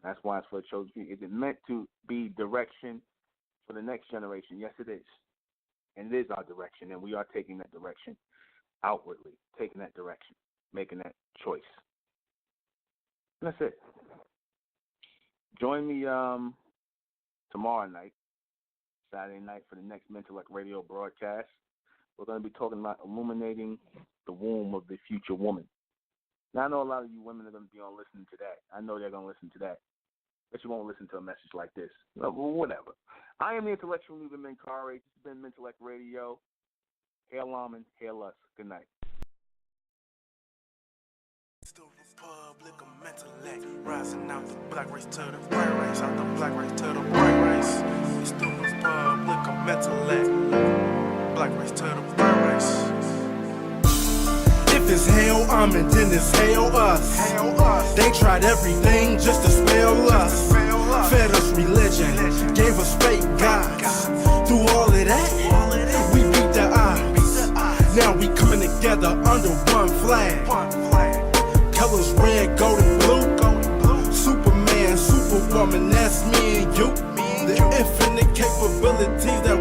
That's why it's for the chosen few. Is it meant to be direction for the next generation? Yes, it is. And it is our direction, and we are taking that direction outwardly, taking that direction, making that choice. And that's it. Join me tomorrow night, Saturday night, for the next Mentellect radio broadcast. We're going to be talking about illuminating the womb of the future woman. Now, I know a lot of you women are going to be on listening to that. I know they're going to listen to that. But you won't listen to a message like this. Well, whatever. I am the intellectual Nuben Menkare. This has been Mentellect Radio. Hail Ahmen, hail us. Good night. It's the Republic of Mentellect, rising out the black race to the white race, out the black race to the white race. It's the Republic of Mentellect, black race to the white race. If it's hell Ahmen, then it's hell us. They tried everything just to spell us. Fed us religion, gave us fake gods. Through all of that, we beat the odds. Now we coming together, together under one flag. Colors red, gold, and blue. Superman, Superwoman, that's me and you. The infinite capabilities that